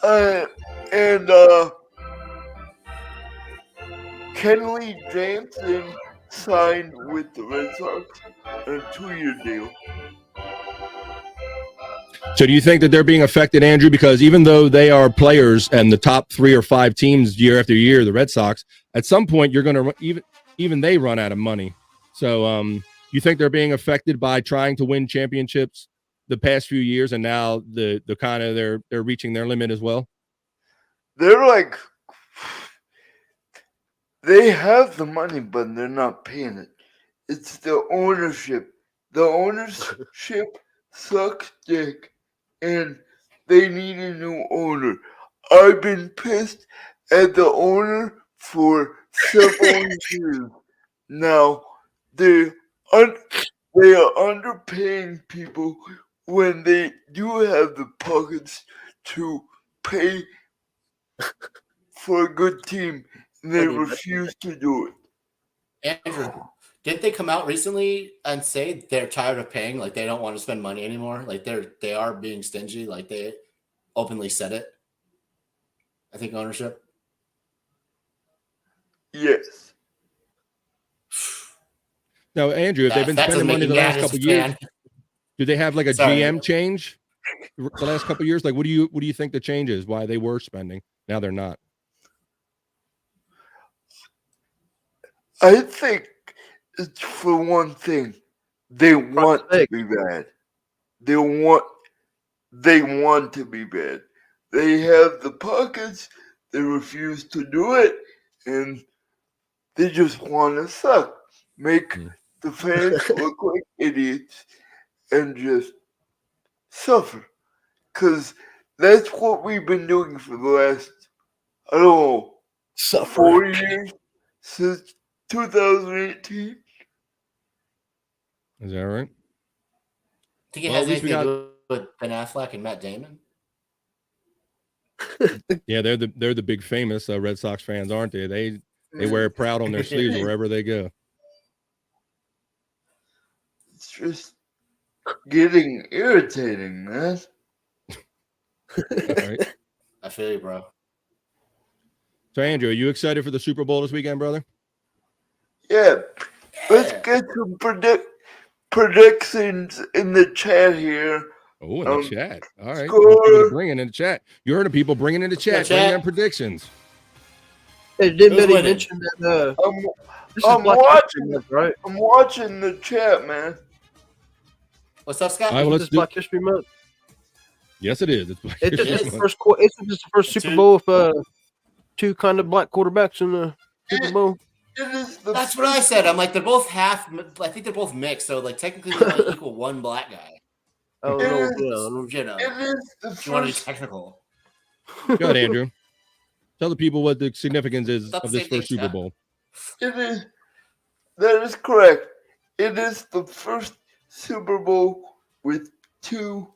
And Kenley Jansen signed with the Red Sox on a 2-year deal. So do you think that they're being affected, Andrew? Because even though they are players and the top 3 or 5 teams year after year, the Red Sox, at some point you're going to even they run out of money. So you think they're being affected by trying to win championships the past few years, and now the kind of they're reaching their limit as well? They're like, they have the money, but they're not paying it. It's the ownership. The ownership sucks dick, and they need a new owner. I've been pissed at the owner for several years now. They are underpaying people when they do have the pockets to pay for a good team, and they refuse to do it. Andrew, didn't they come out recently and say they're tired of paying? Like they don't want to spend money anymore. Like they are being stingy. Like they openly said it. I think ownership. Yes. Now, Andrew, if they've been spending money the last couple of years, do they have like a GM change the last couple of years? Like, what do you think the change is? Why they were spending, now they're not? I think it's for one thing, they want to be bad. They want to be bad. They have the pockets. They refuse to do it, and they just want to suck, make the fans look like idiots, and just suffer. Because that's what we've been doing for the last, I don't know, 4 years since 2018. Is that right? Think it has anything to do with Ben Affleck and Matt Damon? Yeah, they're the big famous Red Sox fans, aren't they? They wear it proud on their sleeves wherever they go. It's just getting irritating, man. Right. I feel you, bro. So, Andrew, are you excited for the Super Bowl this weekend, brother? Yeah. Let's get some predictions in the chat here. Oh, in the chat. All right. Score. People to bring it in the chat. You heard of people bringing in the chat, bringing in predictions. Hey, didn't Who's Betty winning? mention that? This is I'm Black watching. History Month, right? I'm watching the chat, man. What's up, Scott? All right, well, This let's is Black History Month. Yes, it is. It's Black It's History just is. the Month. first. It's just the first Super Bowl with two kind of black quarterbacks in the Super Bowl. It is the That's what I said. I'm like, they're both half. I think they're both mixed. So like, technically, they only equal one black guy. Oh It no, is- yeah, You know, It is the if you want to be first. technical. Go ahead, Andrew. Tell the people what the significance is Not the of this same thing, first Super Scott. Bowl. It is. That is correct. It is the first Super Bowl with two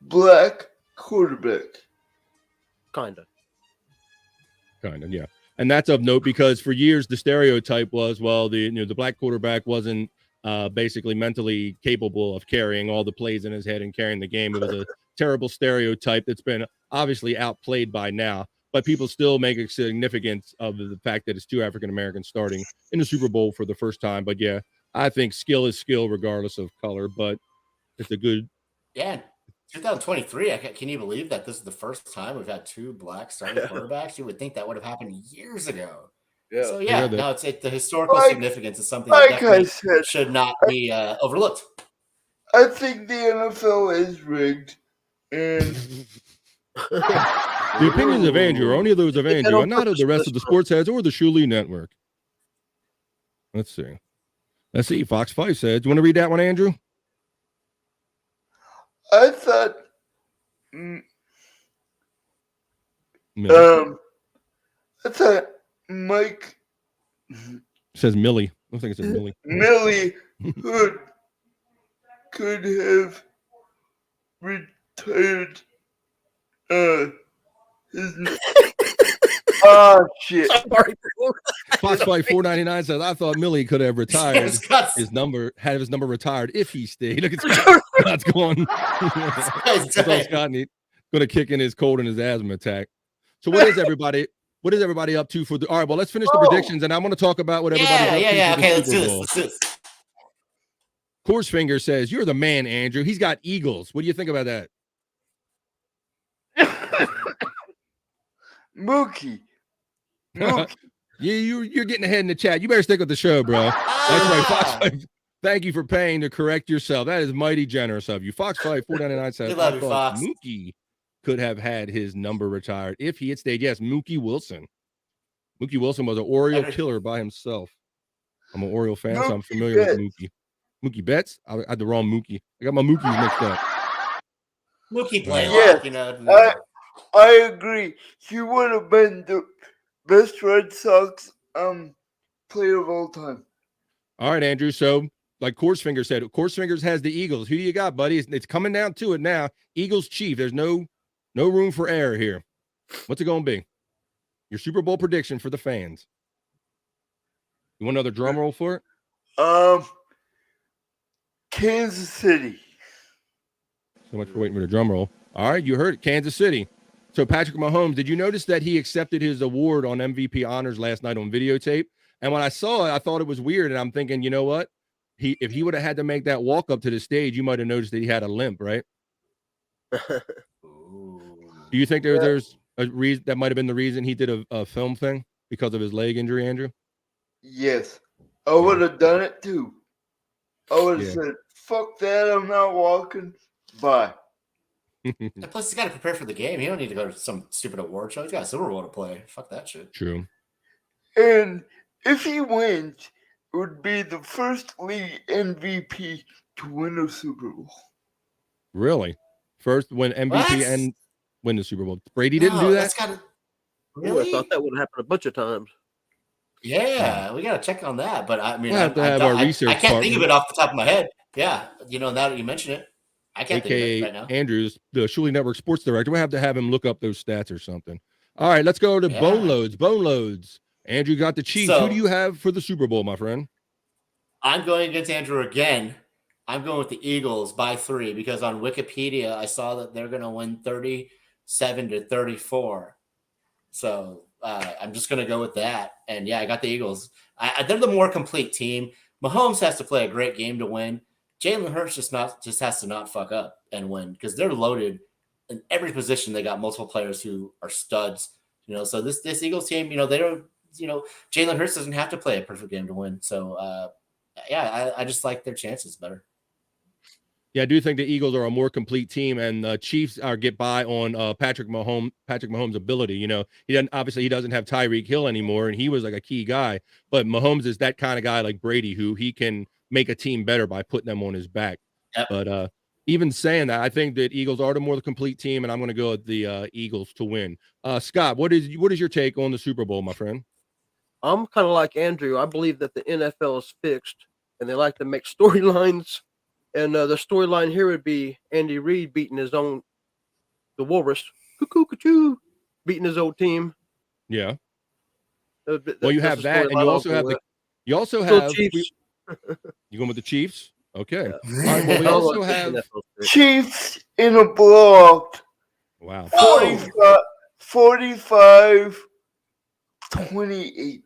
black quarterbacks. kinda. Kind of, yeah. And that's of note because for years the stereotype was, well, the black quarterback wasn't basically mentally capable of carrying all the plays in his head and carrying the game. It was a terrible stereotype that's been obviously outplayed by now, but people still make a significance of the fact that it's two African Americans starting in the Super Bowl for the first time. But yeah, I think skill is skill regardless of color, but it's a good. Yeah, 2023. Can you believe that this is the first time we've had two black starting quarterbacks? You would think that would have happened years ago. Yeah. So yeah, heard that. no, it's the historical Like- significance is something that Like I definitely said, should not be overlooked. I think the NFL is rigged, and The opinions of Andrew are only those of They did that Andrew on and not of the purpose rest this of the time. sports heads or the Shuli network. Let's see. Fox 5 said, do you want to read that one, Andrew? I thought, Millie. I thought Mike It says Millie. I don't think it says Millie. Millie could have retired. His shit. Sorry, bro. Fox Fight 499 says, I thought Millie could have retired Scott's- his number retired if he stayed. Look at Scott. Scott's going. Scott's That's all Scott need. Going to kick in his cold and his asthma attack. So what is everybody up to for the? All right, well, let's finish the predictions, and I want to talk about what everybody. Yeah. up to Okay, for let's the do Super this. Bowl. Let's do this. Coursefinger says, you're the man, Andrew. He's got Eagles. What do you think about that? Mookie. You're getting ahead in the chat. You better stick with the show, bro. That's right, Fox 5. Thank you for paying to correct yourself. That is mighty generous of you. Fox 5 499 says, We love I you, thought Fox. Mookie could have had his number retired if he had stayed. Yes, Mookie Wilson. Mookie Wilson was an Oriole killer by himself. I'm an Oriole fan, so I'm familiar with Mookie. Mookie Betts? I had the wrong Mookie. I got my Mookies mixed up. Mookie play a Yeah, lot, you know. I agree. He would have been the best Red Sox player of all time. All right, Andrew. So, like Coursefinger said, Coursefinger has the Eagles. Who do you got, buddy? It's coming down to it now. Eagles Chief. There's no room for error here. What's it going to be? Your Super Bowl prediction for the fans. You want another drum roll for it? Kansas City. So much for waiting for the drum roll. All right, you heard it. Kansas City. So Patrick Mahomes, did you notice that he accepted his award on MVP honors last night on videotape? And when I saw it, I thought it was weird. And I'm thinking, you know what? If he would have had to make that walk up to the stage, you might have noticed that he had a limp, right? Do you think there's a reason that might have been the reason he did a film thing because of his leg injury, Andrew? Yes. I would have done it too. I would have Yeah. said, fuck that, I'm not walking. Bye. And plus, he's got to prepare for the game. He don't need to go to some stupid award show. He's got a Super Bowl to play. Fuck that shit. True. And if he wins, it would be the first league MVP to win a Super Bowl. Really? First win MVP What? and win the Super Bowl. Brady didn't No, do that? That's gotta, Ooh, really? I thought that would happen a bunch of times. Yeah, we got to check on that. But I mean, We'll have to have our research I can't think of partner. it off the top of my head. Yeah, now that you mention it, I can't think of AKA it right now. Andrews, the Shuli Network sports director. We'll have to have him look up those stats or something. All right, let's go to Yeah. Bone Loads. Andrew got the Chiefs. So- Who do you have for the Super Bowl, my friend? I'm going against Andrew again. I'm going with the Eagles by 3 because on Wikipedia I saw that they're going to win 37-34. So I'm just going to go with that. And yeah, I got the Eagles. They're the more complete team. Mahomes has to play a great game to win. Jalen Hurts just has to not fuck up and win because they're loaded in every position. They got multiple players who are studs, So this Eagles team, they don't, Jalen Hurts doesn't have to play a perfect game to win. So I just like their chances better. Yeah, I do think the Eagles are a more complete team, and the Chiefs get by on Patrick Mahomes' ability. He doesn't have Tyreek Hill anymore, and he was like a key guy. But Mahomes is that kind of guy like Brady, who he can make a team better by putting them on his back. Yep. But even saying that, I think that Eagles are the more complete team, and I'm going to go with the Eagles to win. Scott, what is your take on the Super Bowl, my friend? I'm kind of like Andrew. I believe that the NFL is fixed, and they like to make storylines. And the storyline here would be Andy Reid beating the Walrus, cuckoo, beating his old team. Yeah. Well, you have that, and you also have Chiefs. You going with the Chiefs? Okay. Yeah. All right, well, we also have Chiefs in a blowout. Wow. 45-28.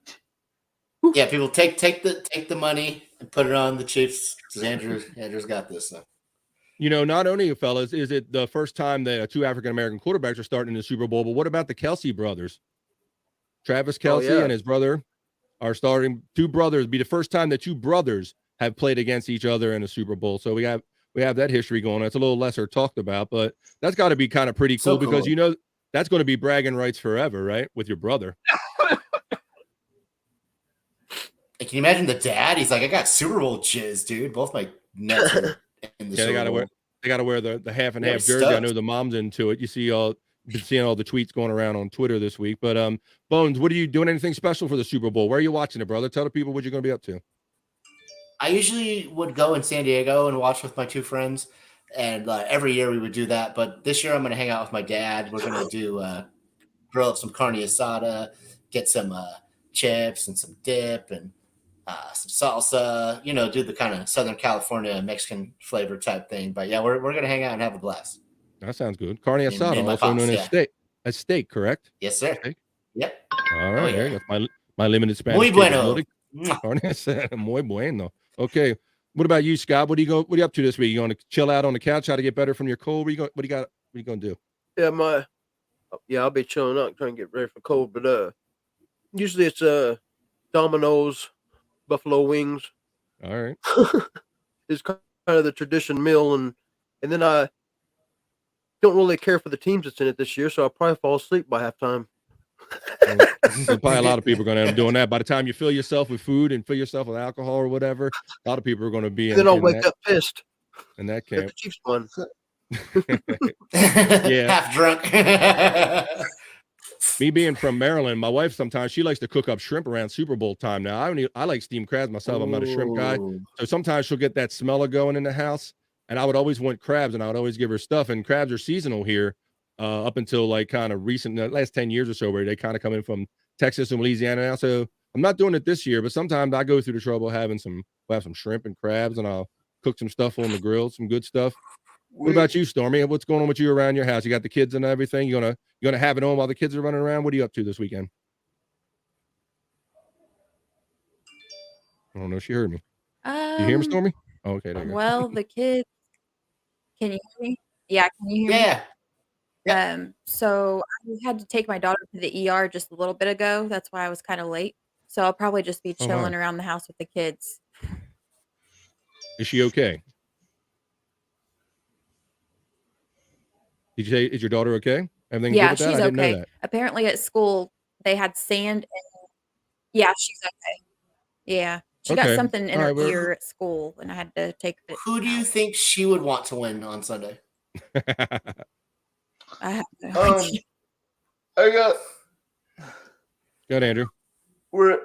Yeah, people take the money and put it on the Chiefs because Andrew's got this. So. Not only, fellas, is it the first time that two African-American quarterbacks are starting in the Super Bowl, but what about the Kelsey brothers? Travis Kelsey and his brother are starting. Two brothers, be the first time that two brothers have played against each other in a Super Bowl. So we have that history going on. It's a little lesser talked about, but that's got to be kind of pretty cool because that's going to be bragging rights forever, right? With your brother. Can you imagine the dad? He's like, I got Super Bowl jizz, dude. Both my nuts are in the Super Bowl. They gotta wear the half and half jersey. I know the mom's into it. You've been seeing all the tweets going around on Twitter this week. But Bones, what are you doing? Anything special for the Super Bowl? Where are you watching it, brother? Tell the people what you're gonna be up to. I usually would go in San Diego and watch with my two friends, and every year we would do that. But this year I'm gonna hang out with my dad. We're gonna do grill up some carne asada, get some chips and some dip and some salsa, do the kind of Southern California Mexican flavor type thing. But yeah, we're going to hang out and have a blast. That sounds good. Carne asada, also known as steak. As steak, correct? Yes, sir. Steak? Yep. All right. There you go. My limited Spanish. Muy bueno. Carne asada, muy bueno. Okay. What about you, Scott? What are you up to this week? You going to chill out on the couch, try to get better from your cold? What do you going to do? I'll be chilling out, trying to get ready for cold. But usually it's Domino's, buffalo wings. All right. It's kind of the tradition meal, and then I don't really care for the teams that's in it this year, so I'll probably fall asleep by halftime. Probably a lot of people are going to end up doing that. By the time you fill yourself with food and fill yourself with alcohol or whatever, a lot of people are going to be then I'll wake up pissed. And that camp. The Chiefs won. Yeah. Half drunk. Me being from Maryland, my wife sometimes she likes to cook up shrimp around Super Bowl time. Now I like steamed crabs myself. I'm not a shrimp guy, so sometimes she'll get that smell of going in the house, and I would always want crabs, and I would always give her stuff. And crabs are seasonal here, up until like kind of recent, the last 10 years or so, where they kind of come in from Texas and Louisiana now. So I'm not doing it this year, but sometimes I go through the trouble having we'll have some shrimp and crabs, and I'll cook some stuff on the grill, some good stuff. What about you, Stormy? What's going on with you around your house? You got the kids and everything. You gonna have it on while the kids are running around? What are you up to this weekend? I don't know. She heard me. You hear me, Stormy? Oh, okay. There you go. Well, the kids. Can you hear me? Yeah. Can you hear me? Yeah. So I had to take my daughter to the ER just a little bit ago. That's why I was kind of late. So I'll probably just be chilling around the house with the kids. Is she okay? Did you say, is your daughter okay? Everything good with that? She's I didn't okay. know that. Apparently at school they had sand and yeah, she's okay. Yeah. She got something in her ear at school and I had to take it. Who do you think she would want to win on Sunday? I have no idea. Go ahead, Andrew. We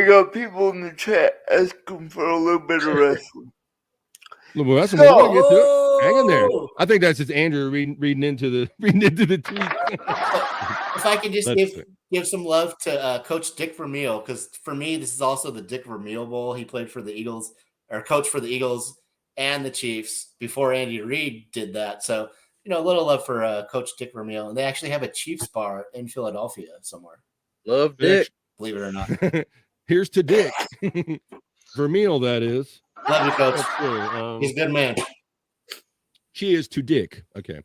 got people in the chat asking for a little bit of wrestling. Well, that's what we're gonna get to it. Hang in there. I think that's just Andrew reading into the tweet. If I could just give some love to Coach Dick Vermeil, because for me this is also the Dick Vermeil Bowl. He played for the Eagles, or coached for the Eagles and the Chiefs before Andy Reid did that. So a little love for Coach Dick Vermeil, and they actually have a Chiefs bar in Philadelphia somewhere. Love Dick, believe it or not. Here's to Dick Vermeil. That is. Love you, coach. Let's see, He's a good man. Cheers to Dick. Okay.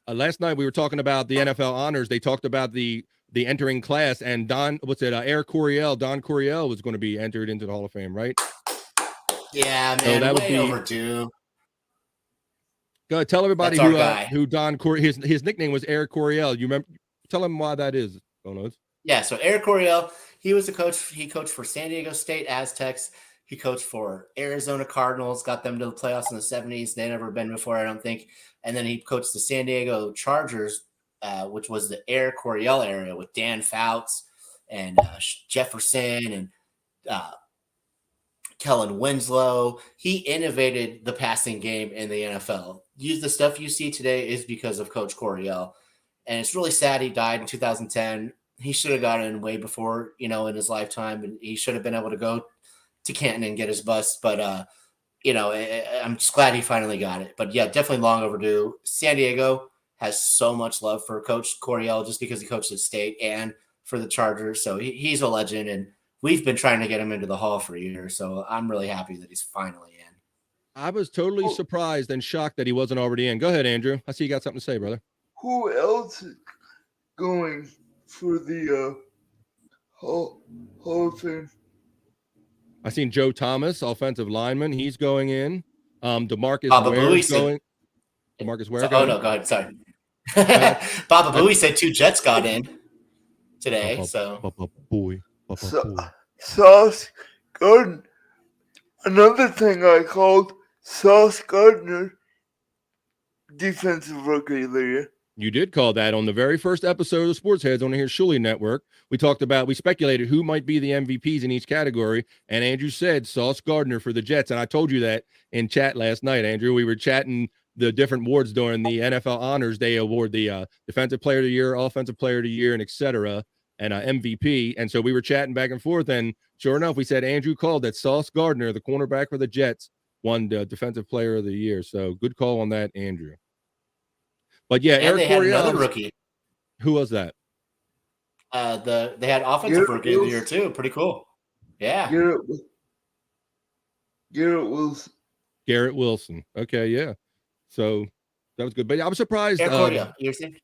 Last night we were talking about the NFL honors. They talked about the entering class, and Don Coryell was going to be entered into the Hall of Fame, right? Yeah, man, so that would be overdue. Go ahead, tell everybody That's who Don Coryell, his nickname was Eric Coryell. You remember? Tell him why that is. Yeah, so Eric Coryell, he was a coach. He coached for San Diego State Aztecs. He coached for Arizona Cardinals, got them to the playoffs in the 70s. They'd never been before, I don't think. And then he coached the San Diego Chargers, which was the Eric Coryell area with Dan Fouts and Jefferson and Kellen Winslow. He innovated the passing game in the NFL. The stuff you see today is because of Coach Coryell. And it's really sad he died in 2010. He should have gotten in way before, in his lifetime. And he should have been able to go to Canton and get his bus. But, I'm just glad he finally got it. But, yeah, definitely long overdue. San Diego has so much love for Coach Coryell just because he coached at State and for the Chargers. So he's a legend. And we've been trying to get him into the Hall for years. So I'm really happy that he's finally in. I was totally surprised and shocked that he wasn't already in. Go ahead, Andrew. I see you got something to say, brother. Who else is going for the Hall of Fame? I seen Joe Thomas, offensive lineman. He's going in. DeMarcus Ware's going. DeMarcus Ware. Oh, no, go ahead. Sorry. Baba Booey said 2 Jets got in today. Sauce Gardner. Another thing I called Sauce Gardner defensive rookie of the year. You did call that on the very first episode of Sports Heads on the Shuli Network. We speculated who might be the MVPs in each category, and Andrew said Sauce Gardner for the Jets. And I told you that in chat last night, Andrew. We were chatting the different awards during the NFL Honors. They award the Defensive Player of the Year, Offensive Player of the Year, and et cetera, and MVP. And so we were chatting back and forth, and sure enough, we said Andrew called that Sauce Gardner, the cornerback for the Jets, won the Defensive Player of the Year. So good call on that, Andrew. But yeah, and Eric Coryell, another rookie. Who was that? They had offensive rookie of the year too. Pretty cool. Yeah. Garrett Wilson. Okay, yeah. So that was good. But I was surprised. Eric Coryell, you're saying?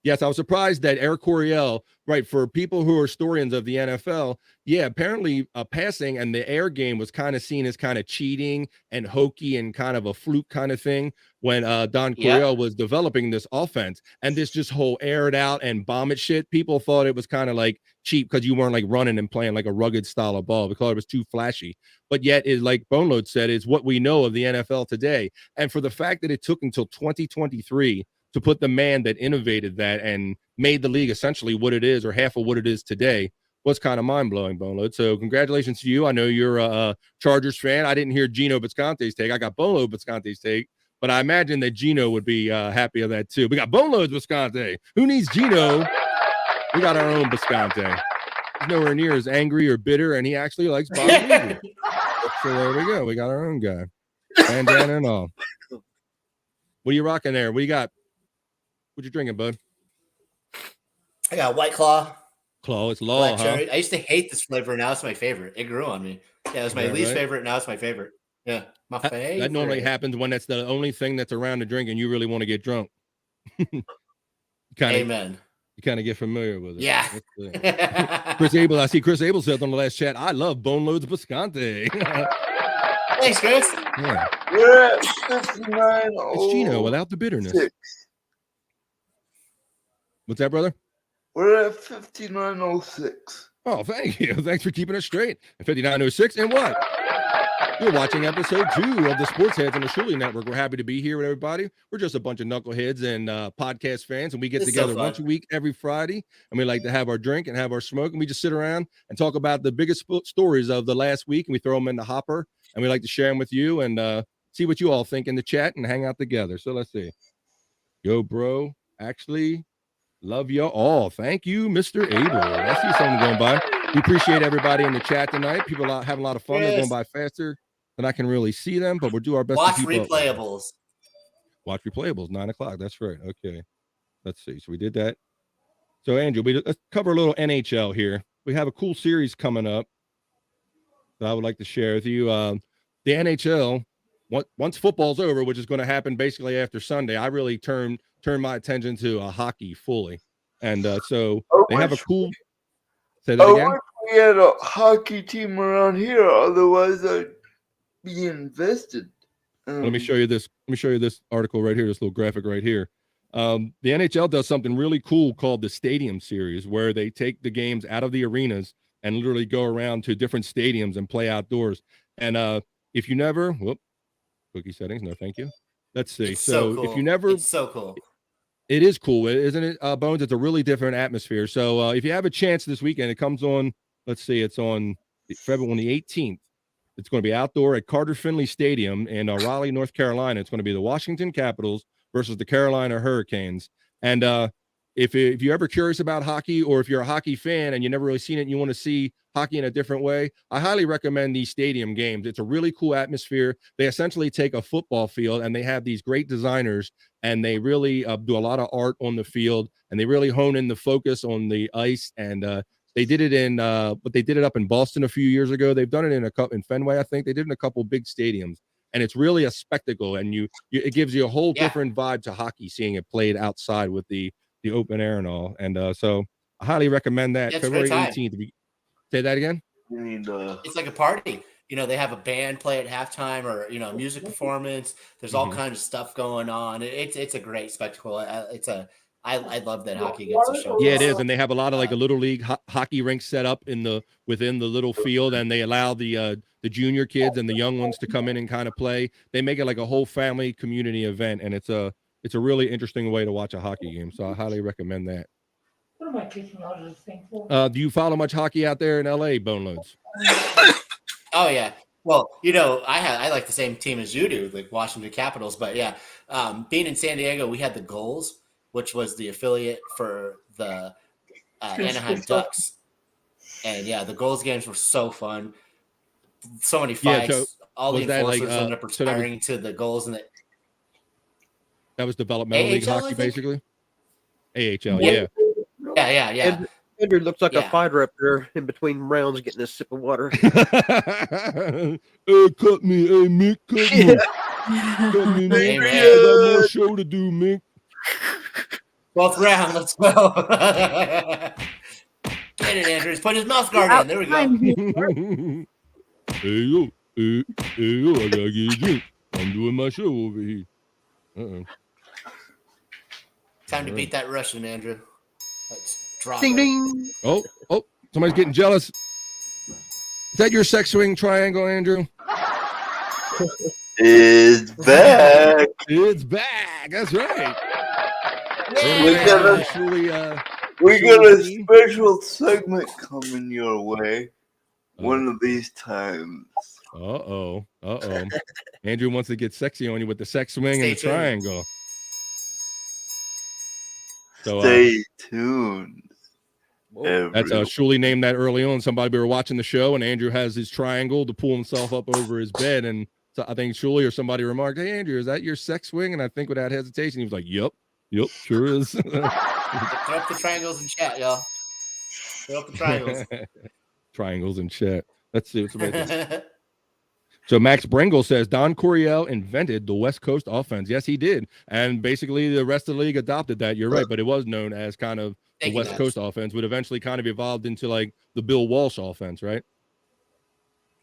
Yes, I was surprised that Eric Coryell, right, for people who are historians of the NFL, apparently passing and the air game was kind of seen as kind of cheating and hokey and kind of a fluke kind of thing when Don Coryell was developing this offense. And this just whole air it out and bomb it shit, people thought it was kind of like cheap because you weren't like running and playing like a rugged style of ball because it was too flashy. But yet, like Boneload said, it's what we know of the NFL today. And for the fact that it took until 2023 to put the man that innovated that and made the league essentially what it is or half of what it is today was kind of mind-blowing, Boneload. So congratulations to you. I know you're a Chargers fan. I didn't hear Gino Bisconte's take. I got Boneload Bisconte's take, but I imagine that Gino would be happy of that too. We got Boneload Bisconte. Who needs Gino? We got our own Bisconte. He's nowhere near as angry or bitter, and he actually likes Bobby Weaver. So there we go. We got our own guy. Bandana and all. What are you rocking there? What you got? What you drinking, bud? I got White Claw. It's law, huh? I used to hate this flavor. Now it's my favorite. It grew on me. Yeah, it was my least favorite. Now it's my favorite. Yeah, my favorite. That normally happens when that's the only thing that's around to drink and you really want to get drunk. Amen. You kind of get familiar with it. Yeah. Chris Abel, I see Chris Abel said on the last chat, I love Boneloads Bisconte. Thanks, Chris. Yeah. We're at 59. It's Gino without the bitterness. What's that, brother? We're at 5906. Oh, thank you. Thanks for keeping us straight. At 5906. And what? You're watching episode 2 of the Sports Heads on the Shuli Network. We're happy to be here with everybody. We're just a bunch of knuckleheads and podcast fans, and we get together once a week every Friday, and we like to have our drink and have our smoke, and we just sit around and talk about the biggest stories of the last week, and we throw them in the hopper, and we like to share them with you and see what you all think in the chat and hang out together. So let's see. Yo, bro. Actually, love you all. Thank you, Mr. Abel. I see something going by. We appreciate everybody in the chat tonight. People are having a lot of fun. They're going by faster than I can really see them, but we'll do our best. Watch to keep replayables. Watch replayables, 9:00. That's right. Okay. Let's see. So we did that. So Andrew, let's cover a little NHL here. We have a cool series coming up that I would like to share with you. the NHL, once football's over, which is going to happen basically after Sunday, I really turn my attention to hockey fully. And so they have a cool. Say that again. I wish we had a hockey team around here. Otherwise, I'd be invested. Let me show you this. Let me show you this article right here. This little graphic right here. The NHL does something really cool called the Stadium Series, where they take the games out of the arenas and literally go around to different stadiums and play outdoors. And if you never, cookie settings, no, thank you. Let's see. It's so cool. If you never, it's so cool. It is cool, isn't it, Bones? It's a really different atmosphere. So if you have a chance this weekend, it comes on. Let's see, it's on February the 18th. It's going to be outdoor at Carter Finley Stadium in Raleigh, North Carolina. It's going to be the Washington Capitals versus the Carolina Hurricanes. And if you're ever curious about hockey, or if you're a hockey fan and you've never really seen it and you want to see hockey in a different way, I highly recommend these stadium games. It's a really cool atmosphere. They essentially take a football field and they have these great designers, and they really do a lot of art on the field, and they really hone in the focus on the ice. And they did it but they did it up in Boston a few years ago. They've done it in Fenway, I think. They did it in a couple big stadiums, and it's really a spectacle. And it gives you a whole different vibe to hockey, seeing it played outside with the open air and all. And so I highly recommend that. February 18th. Say that again. It's like a party. They have a band play at halftime, or a music performance. There's all kinds of stuff going on. It's a great spectacle. I love that hockey gets a show. Yeah, it is, and they have a lot of like a little league hockey rink set up within the little field, and they allow the junior kids and the young ones to come in and kind of play. They make it like a whole family community event, and it's a really interesting way to watch a hockey game. So I highly recommend that. What am I taking out of this thing for? Do you follow much hockey out there in LA, Boneloads? Oh yeah. Well, I like the same team as you do, like Washington Capitals. But yeah, being in San Diego, we had the Gulls, which was the affiliate for the Anaheim Ducks. And yeah, the Gulls games were so fun. So many fights. Yeah, so all the enforcers ended up so retiring to the Gulls, and that was developmental league hockey, basically. AHL, yeah. Yeah. Andrew looks like a fighter up there in between rounds, getting a sip of water. Hey, cut me, hey Mick, cut me. Cut me, man. I got more show to do, Mick. 12th round, let's go. Get it, Andrew. He's putting his mouth guard in. There we go. Hey, yo, I gotta get a drink. I'm doing my show over here. Time to beat that Russian, Andrew. Let's drop Ding, it. ding. Oh, somebody's getting jealous. Is that your sex swing triangle, Andrew? It's back. It's back. That's right. Yeah. We got a special segment coming your way one of these times. Uh-oh. Andrew wants to get sexy on you with the sex swing and the triangle. So, Stay tuned. That's Shuli named that early on. We were watching the show, and Andrew has his triangle to pull himself up over his bed. And so I think Shuli or somebody remarked, "Hey, Andrew, is that your sex swing?" And I think without hesitation, he was like, "Yep, sure is." Throw up the triangles in chat, y'all. Throw up the triangles. Triangles in chat. Let's see what's about. So Max Bringle says Don Coryell invented the West Coast offense. Yes, he did. And basically the rest of the league adopted that. You're right, but it was known as kind of the West Coast offense, would eventually kind of evolved into like the Bill Walsh offense, right?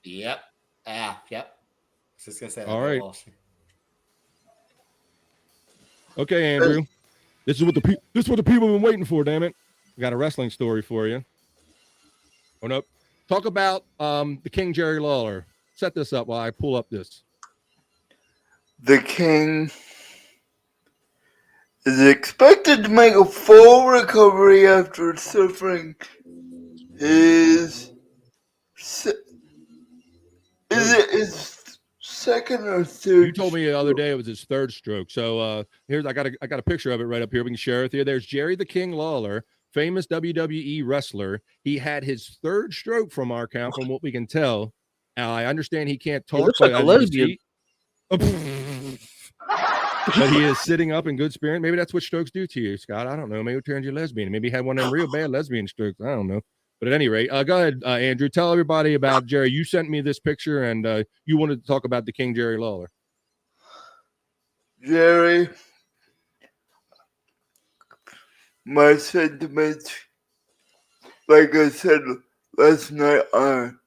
Yep. Yep. Just gonna say that. All right. Walsh. Okay, Andrew. This is what the people have been waiting for, damn it. I got a wrestling story for you. Oh no. Talk about the King Jerry Lawler. Set this up while I pull up this. The King is expected to make a full recovery after suffering his second or third. You told me the other day it was his third stroke. So here's I got a picture of it right up here. We can share it with you. There's Jerry the King Lawler, famous WWE wrestler. He had his third stroke from our count, from what we can tell. I understand he can't talk. He looks like a lesbian. But he is sitting up in good spirit. Maybe that's what strokes do to you, Scott. I don't know. Maybe it turns you lesbian. Maybe he had one of them real bad lesbian strokes. I don't know. But at any rate, go ahead, Andrew. Tell everybody about Jerry. You sent me this picture, and you wanted to talk about the King Jerry Lawler. Jerry, my sentiments, like I said last night on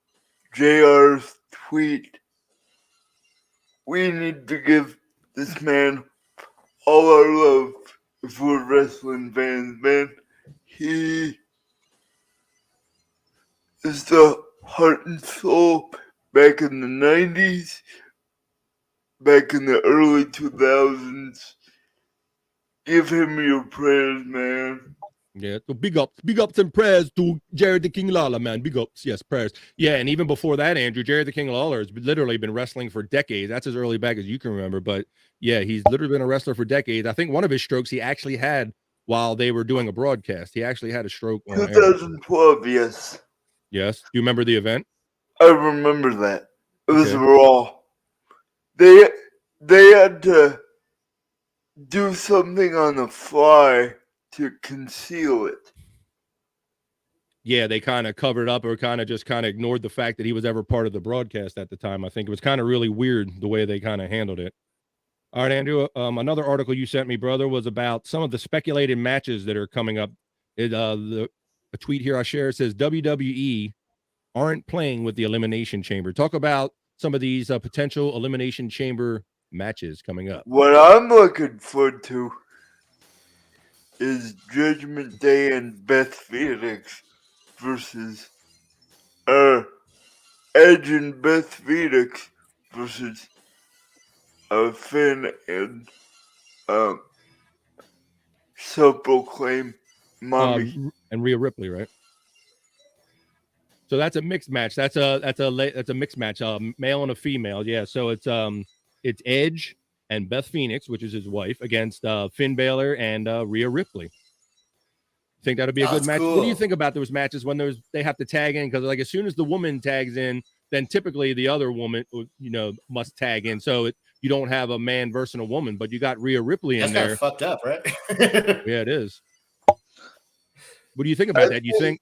JR's tweet, we need to give this man all our love if we're wrestling fans, man. He is the heart and soul back in the 90s, back in the early 2000s. Give him your prayers, man. Yeah, so big ups and prayers to Jerry the King Lawler, man. Big ups, yes, prayers. Yeah, and even before that, Andrew, Jerry the King Lawler has literally been wrestling for decades. That's as early back as you can remember. But yeah, he's literally been a wrestler for decades. I think one of his strokes he actually had while they were doing a broadcast. He actually had a stroke on 2012, yes. Yes. Do you remember the event? I remember that. It was Raw. They had to do something on the fly to conceal it. Yeah, they kind of covered up or kind of ignored the fact that he was ever part of the broadcast at the time. I think it was kind of really weird the way they kind of handled it. All right, Andrew, another article you sent me, brother, was about some of the speculated matches that are coming up. A tweet here I shared says WWE aren't playing with the Elimination Chamber. Talk about some of these potential Elimination Chamber matches coming up. What I'm looking forward to is Judgment Day and Beth Phoenix versus Edge and Beth Phoenix versus Finn and self-proclaimed mommy and Rhea Ripley, right? So that's a mixed match. That's a mixed match, male and a female. Yeah. So it's Edge and Beth Phoenix, which is his wife, against Finn Balor and Rhea Ripley. Think that'd be a good match? Cool. What do you think about those matches when they have to tag in? Because like as soon as the woman tags in, then typically the other woman, must tag in. So you don't have a man versus a woman, but you got Rhea Ripley in there. That's kind of fucked up, right? Yeah, it is. What do you think about that? You think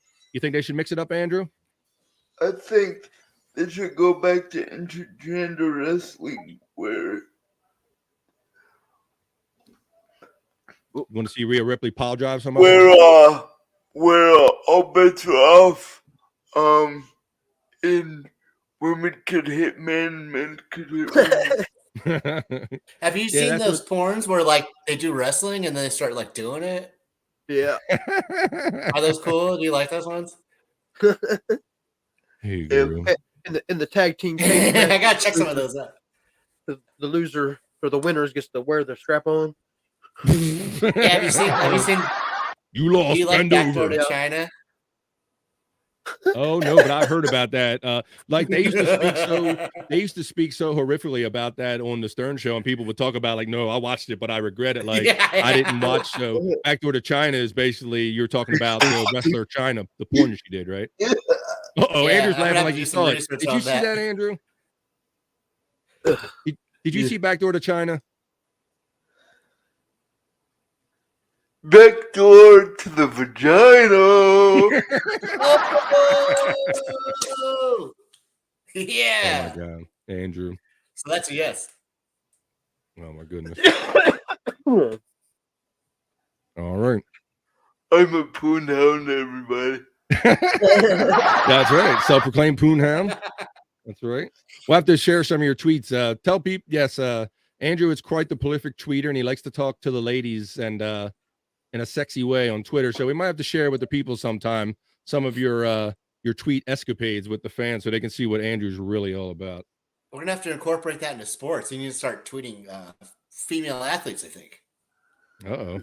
they should mix it up, Andrew? I think they should go back to intergender wrestling where you want to see Rhea Ripley pile drive somebody? Where all bets are off. And women could hit men could hit women. Have you seen those porns where like they do wrestling and then they start like doing it? Yeah. Are those cool? Do you like those ones? Hey, girl. In the tag team cage match, I gotta check some of those out. The loser or the winners gets to wear the strap on. Yeah, have you seen you lost, you like backdoor to China? Oh no, but I've heard about that. Like they used to speak so horrifically about that on the Stern Show, and people would talk about like, no, I watched it, but I regret it. Like I didn't watch. So Backdoor to China is basically you're talking about the wrestler China, the porn that she did, right? Oh, yeah, Andrew's laughing like you saw it. Did you see that, Andrew? Did you see Backdoor to China? Backdoor to the vagina. Oh, yeah. Oh my God, Andrew. So that's a yes. Oh my goodness. All right. I'm a poon hound, everybody. That's right. Self-proclaimed poon hound. That's right. We'll have to share some of your tweets. Tell people, yes, Andrew is quite the prolific tweeter, and he likes to talk to the ladies and in a sexy way on Twitter. So we might have to share with the people sometime some of your tweet escapades with the fans so they can see what Andrew's really all about. We're gonna have to incorporate that into sports. You need to start tweeting female athletes, I think. Uh-oh.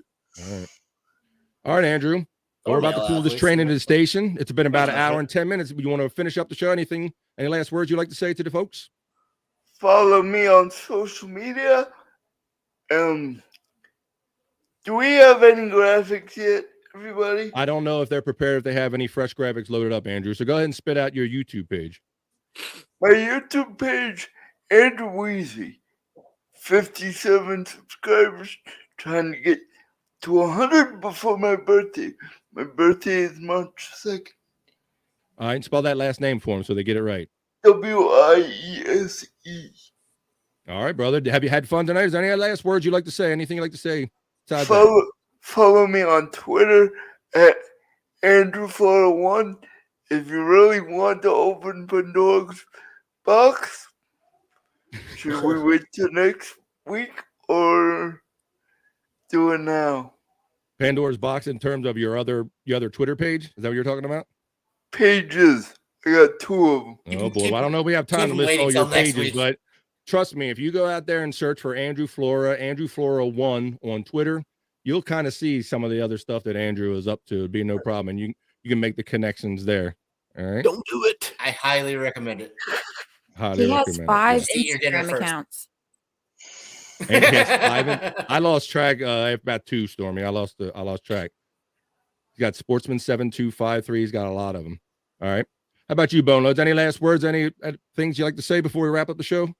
All right, Andrew. We're about to pull this train into the station. It's been about an hour and 10 minutes. You want to finish up the show? Any last words you'd like to say to the folks? Follow me on social media. Do we have any graphics yet, everybody? I don't know if they're prepared, if they have any fresh graphics loaded up, Andrew. So go ahead and spit out your YouTube page. My YouTube page, Andrew Weezy. 57 subscribers. Trying to get to 100 before my birthday. My birthday is March 2nd. All right, spell that last name for him so they get it right. Wiese. All right, brother. Have you had fun tonight? Is there any last words you'd like to say? Anything you'd like to say? Follow me on Twitter at AndrewFlorida1. If you really want to open Pandora's box, should we wait till next week or do it now? Pandora's box in terms of your other Twitter page? Is that what you're talking about? Pages. I got 2 of them. Oh boy, well, I don't know if we have time to list all your pages, but trust me, if you go out there and search for Andrew Flora 1 on Twitter, you'll kind of see some of the other stuff that Andrew is up to. It'd be no problem, and you can make the connections there. All right. Don't do it. I highly recommend it. He has 5 Instagram accounts. And yes, I lost track. I have about 2, Stormy. I lost track. He's got Sportsman 7253. He's got a lot of them. All right. How about you, Bone Loads? Any last words? Any things you like to say before we wrap up the show?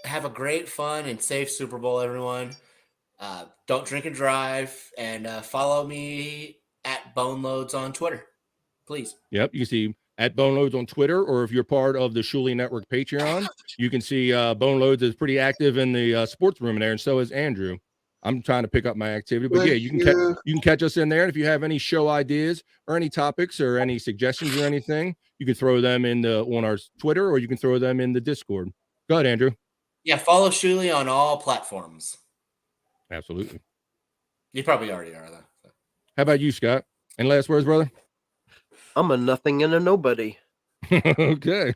Have a great, fun, and safe Super Bowl, everyone. Don't drink and drive, and follow me at Bone Loads on Twitter, please. Yep, you can see at Bone Loads on Twitter, or if you're part of the Shuli Network Patreon, you can see Bone Loads is pretty active in the sports room in there, and so is Andrew. I'm trying to pick up my activity, but yeah, you can catch us in there. And if you have any show ideas or any topics or any suggestions or anything, you can throw them on our Twitter, or you can throw them in the Discord. Go ahead, Andrew. Yeah, follow Shuli on all platforms. Absolutely. You probably already are, though. So. How about you, Scott? Any last words, brother? I'm a nothing and a nobody. Okay.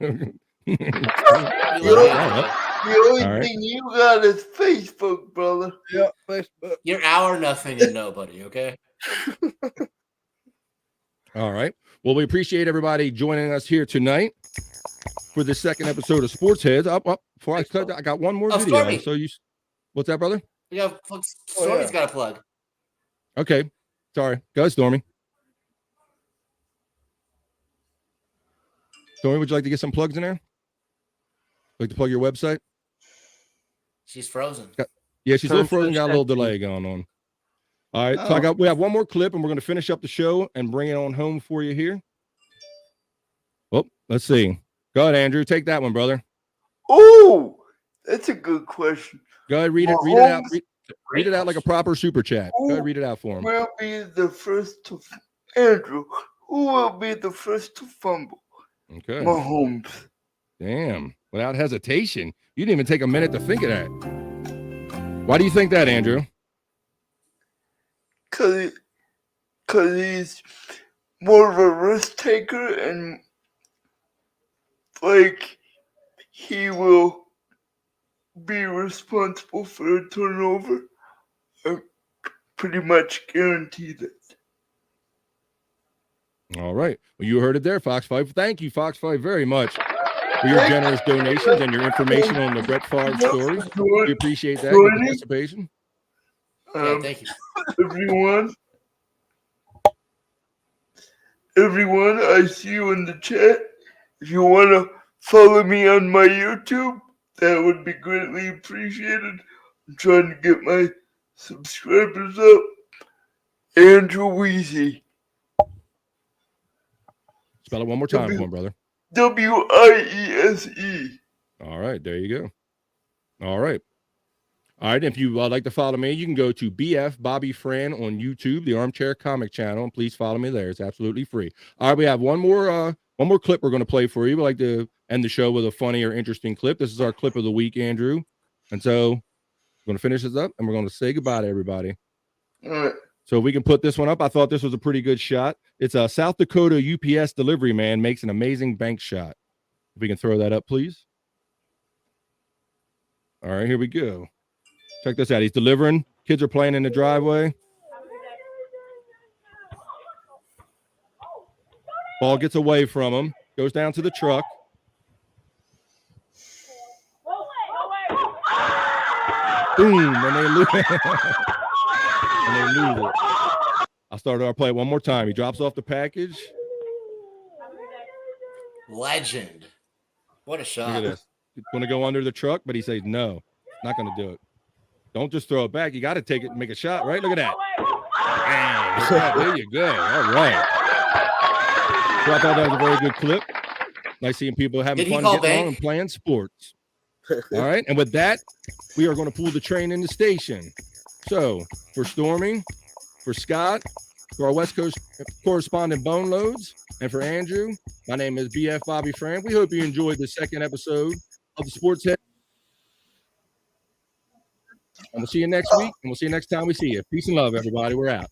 The only thing you got is Facebook, brother. Yeah, Facebook. You're our nothing and nobody, okay? All right. Well, we appreciate everybody joining us here tonight for the second episode of Sports Heads. Before I cut, I got one more video. Stormy. So what's that, brother? Stormy's got a plug. Okay. Sorry. Go ahead, Stormy. Stormy, would you like to get some plugs in there? Like to plug your website? She's frozen. Yeah, she's still frozen. Got a little delay going on. All right. So we have one more clip, and we're going to finish up the show and bring it on home for you here. Well, let's see. Go ahead, Andrew. Take that one, brother. Oh, that's a good question. Go ahead, read it out. Read it out like a proper super chat. Go ahead, read it out for him. Will be the first to Andrew. Who will be the first to fumble? Okay. Mahomes. Damn. Without hesitation. You didn't even take a minute to think of that. Why do you think that, Andrew? Because he's more of a risk taker, and like he will be responsible for a turnover. I pretty much guarantee that. All right. Well, you heard it there, Fox 5. Thank you, Fox 5, very much for your generous donations and your information on the Brett Favre story. We appreciate that, your participation. Thank you. Everyone, I see you in the chat. If you want to follow me on my YouTube, that would be greatly appreciated. I'm trying to get my subscribers up. Andrew Wiese. Spell it one more time for him, brother. Wiese. All right, there you go. All right. If you like to follow me, you can go to BF Bobby Fran on YouTube, the Armchair Comic Channel, and please follow me there. It's absolutely free. All right, we have one more clip we're going to play for you. We like to end the show with a funny or interesting clip. This is our clip of the week, Andrew. And so we're going to finish this up, and we're going to say goodbye to everybody. All right. So if we can put this one up, I thought this was a pretty good shot. It's a South Dakota UPS delivery man makes an amazing bank shot. If we can throw that up, please. All right, here we go. Check this out. He's delivering. Kids are playing in the driveway. Ball gets away from him. Goes down to the truck. Boom, and they lose. And they lose it. I'll start our play one more time. He drops off the package. Legend. What a shot. Look at this. He's going to go under the truck, but he says no. Not going to do it. Don't just throw it back. You got to take it and make a shot, right? Look at that. Bang. There you go. All right. So I thought that was a very good clip. Nice seeing people having Did he fun, call getting on, bank? and playing sports. All right, and with that, we are going to pull the train in the station. So for Stormy, for Scott, for our West Coast correspondent Bone Loads, and for Andrew, my name is BF Bobby Frank. We hope you enjoyed the second episode of the Sports Head. And we'll see you next week, and we'll see you next time we see you. Peace and love, everybody. We're out.